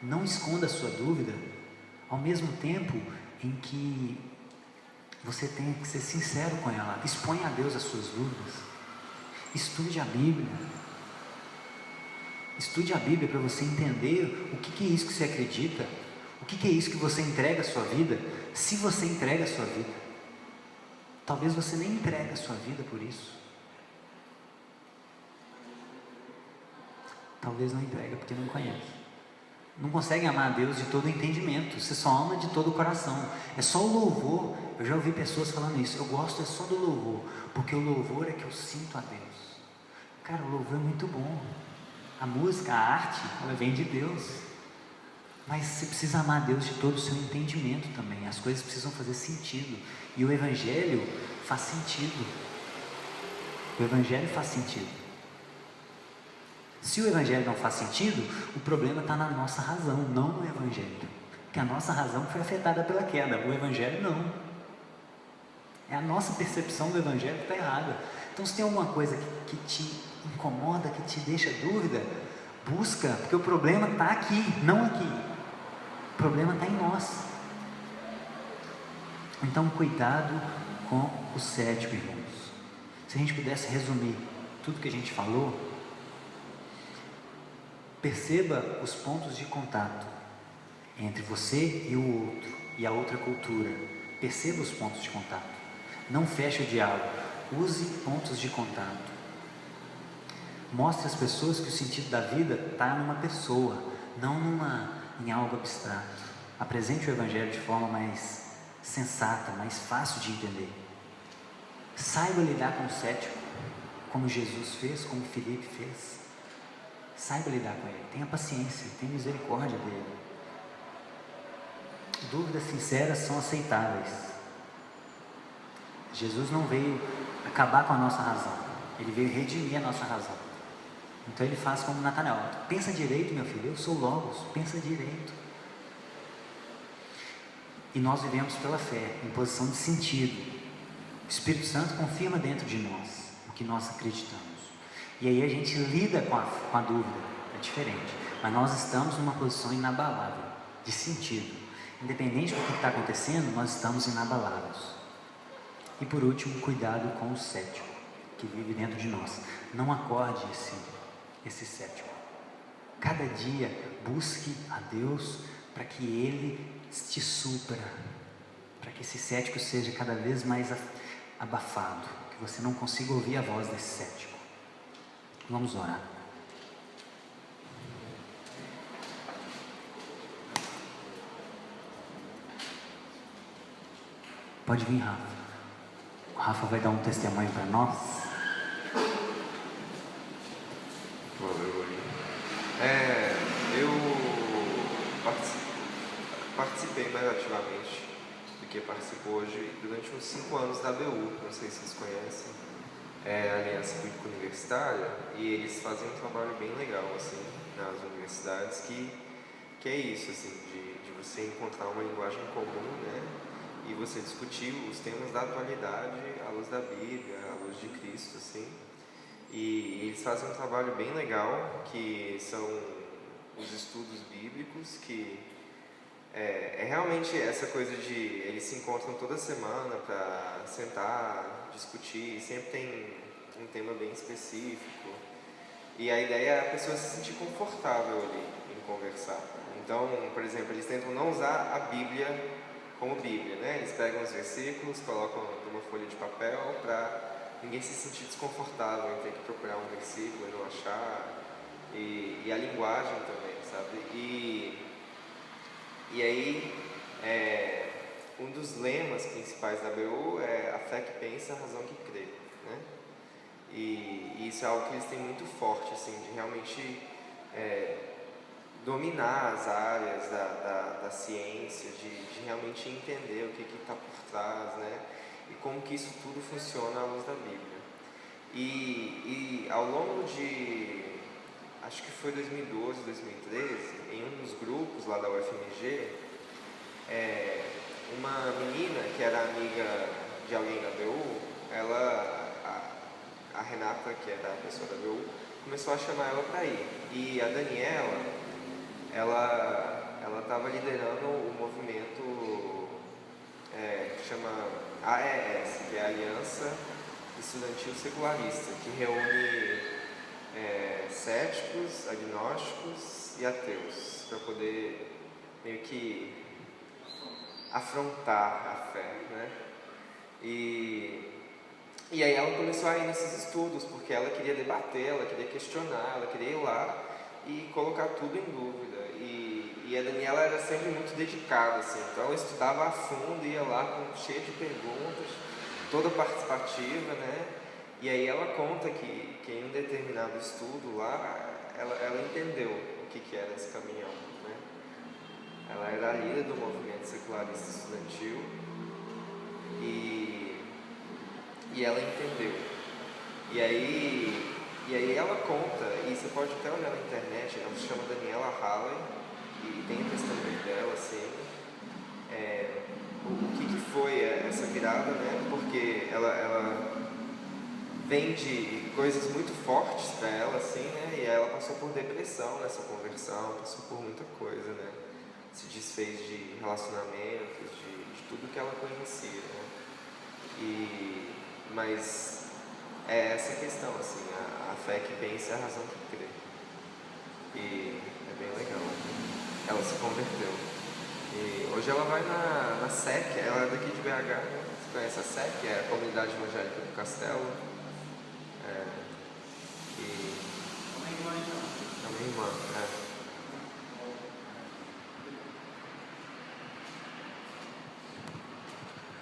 não esconda a sua dúvida, ao mesmo tempo em que você tem que ser sincero com ela, exponha a Deus as suas dúvidas, estude a Bíblia para você entender o que é isso que você acredita, o que é isso que você entrega a sua vida, se você entrega a sua vida. Talvez você nem entregue a sua vida por isso, talvez não entrega porque não conhece. Não consegue amar a Deus de todo o entendimento, você só ama de todo o coração, é só o louvor. Eu já ouvi pessoas falando isso: eu gosto é só do louvor, porque o louvor é que eu sinto a Deus. Cara, o louvor é muito bom, a música, a arte, ela vem de Deus, mas você precisa amar a Deus de todo o seu entendimento também, as coisas precisam fazer sentido, e o Evangelho faz sentido, o Evangelho faz sentido. Se o Evangelho não faz sentido, o problema está na nossa razão, não no Evangelho, porque a nossa razão foi afetada pela queda, o Evangelho não, é a nossa percepção do Evangelho que está errada. Então se tem alguma coisa que te incomoda, que te deixa dúvida, busca, porque o problema está aqui, não aqui, o problema está em nós. Então cuidado com o cético, irmãos. Se a gente pudesse resumir tudo que a gente falou, perceba os pontos de contato entre você e o outro, e a outra cultura. Perceba os pontos de contato, não feche o diálogo, use pontos de contato. Mostre às pessoas que o sentido da vida está numa pessoa, não em algo abstrato. Apresente o Evangelho de forma mais sensata, mais fácil de entender. Saiba lidar com o cético, como Jesus fez, como Filipe fez. Saiba lidar com ele, tenha paciência, tenha misericórdia dele. Dúvidas sinceras são aceitáveis. Jesus não veio acabar com a nossa razão, ele veio redimir a nossa razão. Então ele faz como Natanael: pensa direito, meu filho, eu sou Logos, pensa direito. E nós vivemos pela fé, em posição de sentido. O Espírito Santo confirma dentro de nós o que nós acreditamos. E aí a gente lida com a dúvida, é diferente. Mas nós estamos numa posição inabalável, de sentido. Independente do que está acontecendo, nós estamos inabaláveis. E por último, cuidado com o cético que vive dentro de nós. Não acorde esse cético. Cada dia busque a Deus para que Ele te supra, para que esse cético seja cada vez mais abafado, que você não consiga ouvir a voz desse cético. Vamos orar. Pode vir, Rafa. O Rafa vai dar um testemunho para nós. Valeu. Eu participei mais ativamente do que participo hoje durante uns 5 anos da ABU, não sei se vocês conhecem, a Aliança Bíblica Universitária, e eles fazem um trabalho bem legal assim, nas universidades, que é isso, assim, de você encontrar uma linguagem comum, né, e você discutir os temas da atualidade à luz da Bíblia, à luz de Cristo, assim. E eles fazem um trabalho bem legal, que são os estudos bíblicos, que é realmente essa coisa de eles se encontram toda semana para sentar, discutir, sempre tem um tema bem específico. E a ideia é a pessoa se sentir confortável ali em conversar. Então, por exemplo, eles tentam não usar a Bíblia como Bíblia, né? Eles pegam os versículos, colocam numa folha de papel para ninguém se sentir desconfortável em ter que procurar um versículo e não achar, e a linguagem também, sabe? E aí, um dos lemas principais da ABU é a fé que pensa, a razão que crê, né? E isso é algo que eles têm muito forte, assim, de realmente dominar as áreas da ciência, de realmente entender o que está por trás, né? E como que isso tudo funciona à luz da Bíblia. E ao longo de, acho que foi 2012, 2013, em um dos grupos lá da UFMG, uma menina que era amiga de alguém da BU, a Renata, que é da pessoa da BU, começou a chamar ela para ir. E a Daniela, ela estava liderando o movimento que chama AES, que é a Aliança Estudantil Secularista, que reúne céticos, agnósticos e ateus, para poder meio que afrontar a fé, né? E aí ela começou a ir nesses estudos, porque ela queria debater, ela queria questionar, ela queria ir lá e colocar tudo em dúvida. E a Daniela era sempre muito dedicada, assim, então ela estudava a fundo, ia lá cheia de perguntas, toda participativa, né? E aí ela conta que em um determinado estudo lá, ela entendeu o que era esse caminhão, né? Ela era a líder do movimento secularista estudantil e ela entendeu. E aí ela conta, e você pode até olhar na internet, ela se chama Daniela Halley, e tem o testemunho dela, assim, o que foi essa virada, né? Porque ela vem de coisas muito fortes para ela, assim, né? E ela passou por depressão nessa conversão, passou por muita coisa, né? Se desfez de relacionamentos, de tudo que ela conhecia, né? Mas é essa questão, assim, a fé que pensa é a razão que crê. E é bem legal. Ela se converteu. E hoje ela vai na SEC, ela é daqui de BH, né? Você conhece a SEC? É a Comunidade Evangélica do Castelo. É uma irmã, então. É uma irmã,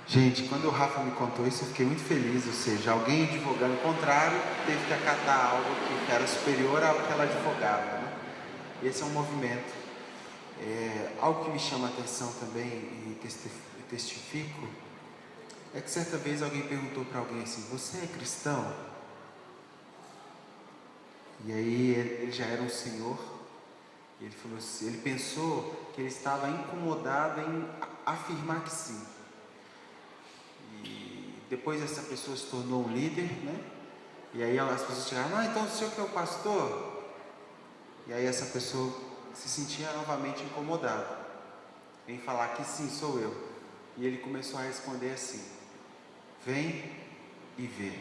Gente, quando o Rafa me contou isso, eu fiquei muito feliz, ou seja, alguém advogando o contrário teve que acatar algo que era superior ao que ela advogava, né? Esse é um movimento. Algo que me chama a atenção também e testifico é que certa vez alguém perguntou para alguém assim: você é cristão? E aí ele já era um senhor, e ele falou assim, ele pensou que ele estava incomodado em afirmar que sim. E depois essa pessoa se tornou um líder, né? E aí as pessoas chegaram: então o senhor que é o pastor? E aí essa pessoa se sentia novamente incomodada em falar que sim, sou eu. E ele começou a responder assim: vem e vê.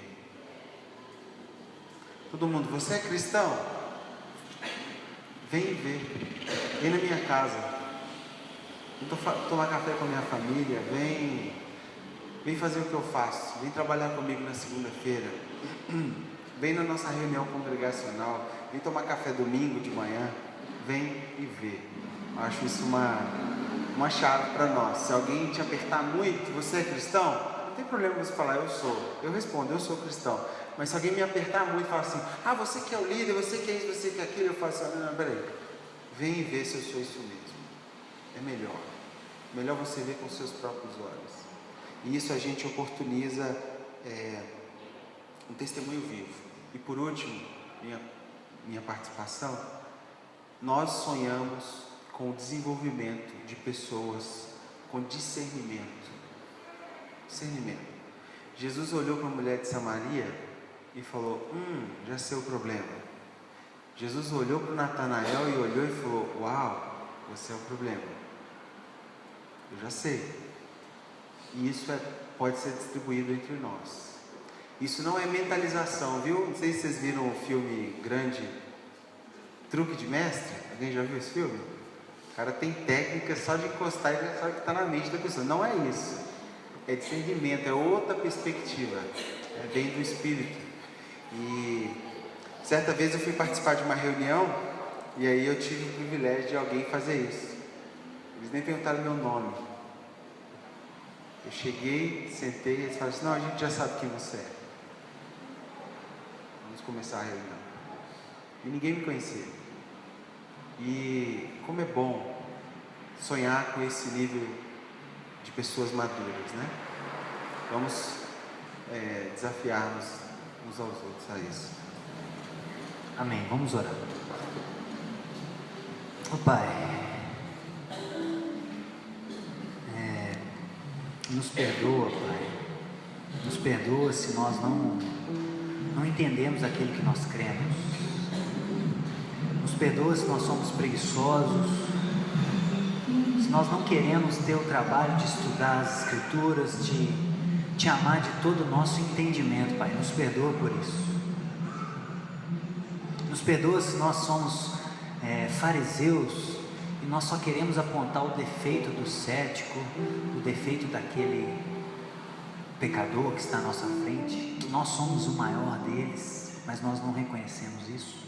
Todo mundo: você é cristão? Vem e vê. Vem na minha casa. Vem tomar café com a minha família. Vem fazer o que eu faço. Vem trabalhar comigo na segunda-feira. Vem na nossa reunião congregacional. Vem tomar café domingo de manhã. Vem e vê. Eu acho isso uma chave para nós. Se alguém te apertar muito, você é cristão? Não tem problema você falar eu sou. Eu respondo, eu sou cristão. Mas se alguém me apertar muito e falar assim, você que é o líder, você que é isso, você que é aquilo, eu falo assim, não, peraí. Vem e vê se eu sou isso mesmo. É melhor. Melhor você ver com seus próprios olhos. E isso a gente oportuniza um testemunho vivo. E por último, minha participação, nós sonhamos com o desenvolvimento de pessoas com discernimento. Discernimento. Jesus olhou para a mulher de Samaria e falou, já sei o problema. Jesus olhou para o Natanael e olhou e falou, uau, você é o problema. Eu já sei. E isso pode ser distribuído entre nós. Isso não é mentalização, viu? Não sei se vocês viram o filme grande, Truque de Mestre. Alguém já viu esse filme? O cara tem técnica só de encostar e já sabe que está na mente da pessoa. Não é isso. É discernimento, é outra perspectiva. É bem do Espírito. E certa vez eu fui participar de uma reunião e aí eu tive o privilégio de alguém fazer isso. Eles nem perguntaram meu nome. Eu cheguei, sentei e eles falaram assim, não, a gente já sabe quem você é. Vamos começar a reunião. E ninguém me conhecia. E como é bom sonhar com esse nível de pessoas maduras, né? Vamos desafiar-nos uns aos outros a isso. Amém. Vamos orar. Pai, nos perdoa, Pai. Nos perdoa se nós não entendemos aquilo que nós cremos. Nos perdoa se nós somos preguiçosos, se nós não queremos ter o trabalho de estudar as Escrituras, de te amar de todo o nosso entendimento, Pai. Nos perdoa por isso. Nos perdoa se nós somos fariseus e nós só queremos apontar o defeito do cético, o defeito daquele pecador que está à nossa frente. Nós somos o maior deles, mas nós não reconhecemos isso.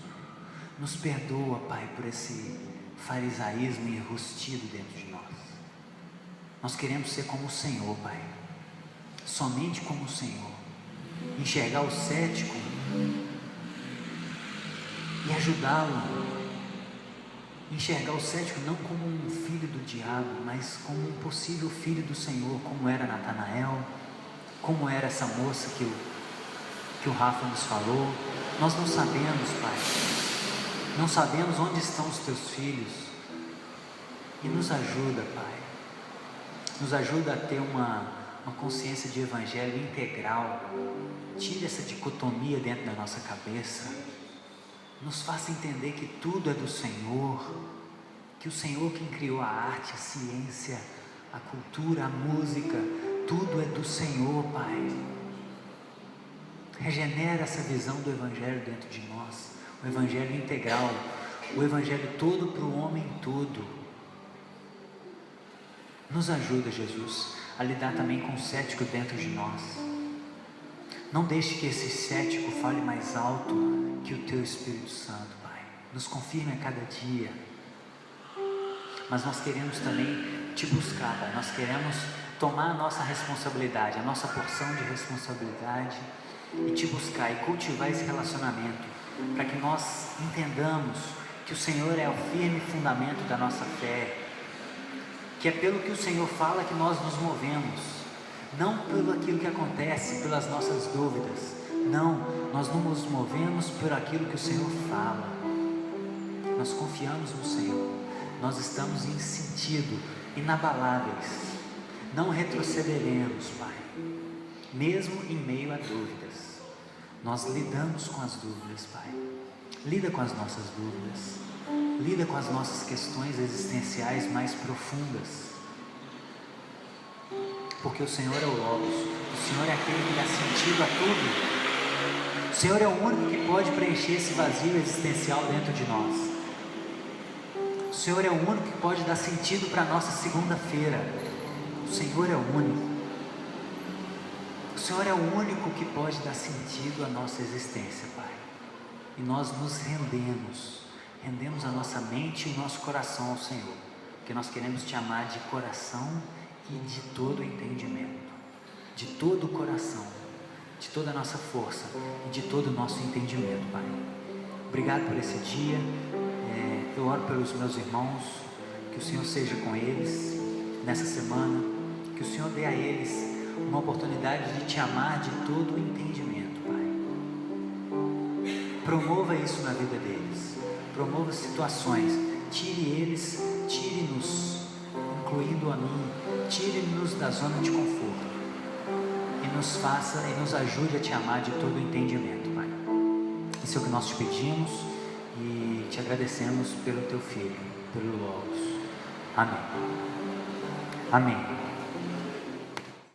Nos perdoa, Pai, por esse farisaísmo enrustido dentro de nós. Nós queremos ser como o Senhor, Pai, somente como o Senhor, enxergar o cético e ajudá-lo, enxergar o cético não como um filho do diabo, mas como um possível filho do Senhor, como era Natanael, como era essa moça que o Rafa nos falou. Nós não sabemos, Pai, não sabemos onde estão os teus filhos, e nos ajuda, Pai, nos ajuda a ter uma consciência de evangelho integral. Tira essa dicotomia dentro da nossa cabeça, nos faça entender que tudo é do Senhor, que o Senhor quem criou a arte, a ciência, a cultura, a música, tudo é do Senhor, Pai. Regenera essa visão do Evangelho dentro de nós, o Evangelho integral, o Evangelho todo para o homem todo. Nos ajuda, Jesus, a lidar também com o cético dentro de nós. Não deixe que esse cético fale mais alto que o Teu Espírito Santo, Pai. Nos confirme a cada dia. Mas nós queremos também Te buscar, Pai. Nós queremos tomar a nossa responsabilidade, a nossa porção de responsabilidade, e Te buscar e cultivar esse relacionamento, para que nós entendamos que o Senhor é o firme fundamento da nossa fé, que é pelo que o Senhor fala que nós nos movemos, não pelo aquilo que acontece, pelas nossas dúvidas. Não, nós não nos movemos por aquilo que o Senhor fala. Nós confiamos no Senhor. Nós estamos em sentido, inabaláveis. Não retrocederemos, Pai. Mesmo em meio a dúvidas, nós lidamos com as dúvidas, Pai. Lida com as nossas dúvidas. Lida com as nossas questões existenciais mais profundas. Porque o Senhor é o Logos. O Senhor é aquele que dá sentido a tudo. O Senhor é o único que pode preencher esse vazio existencial dentro de nós. O Senhor é o único que pode dar sentido para a nossa segunda-feira. O Senhor é o único. O Senhor é o único que pode dar sentido à nossa existência, Pai. E nós nos rendemos a nossa mente e o nosso coração ao Senhor, porque nós queremos Te amar de coração e de todo o entendimento. de todo o coração, de toda a nossa força e de todo o nosso entendimento, Pai. Obrigado por esse dia. Eu oro pelos meus irmãos, que o Senhor seja com eles nessa semana, que o Senhor dê a eles uma oportunidade de te amar de todo o entendimento, Pai. Promova isso na vida deles, promova situações, tire-nos, incluindo a mim, tire-nos da zona de conforto e nos faça e nos ajude a te amar de todo o entendimento, Pai. Isso é o que nós te pedimos e te agradecemos pelo teu Filho, pelo Logos. Amém. Amém.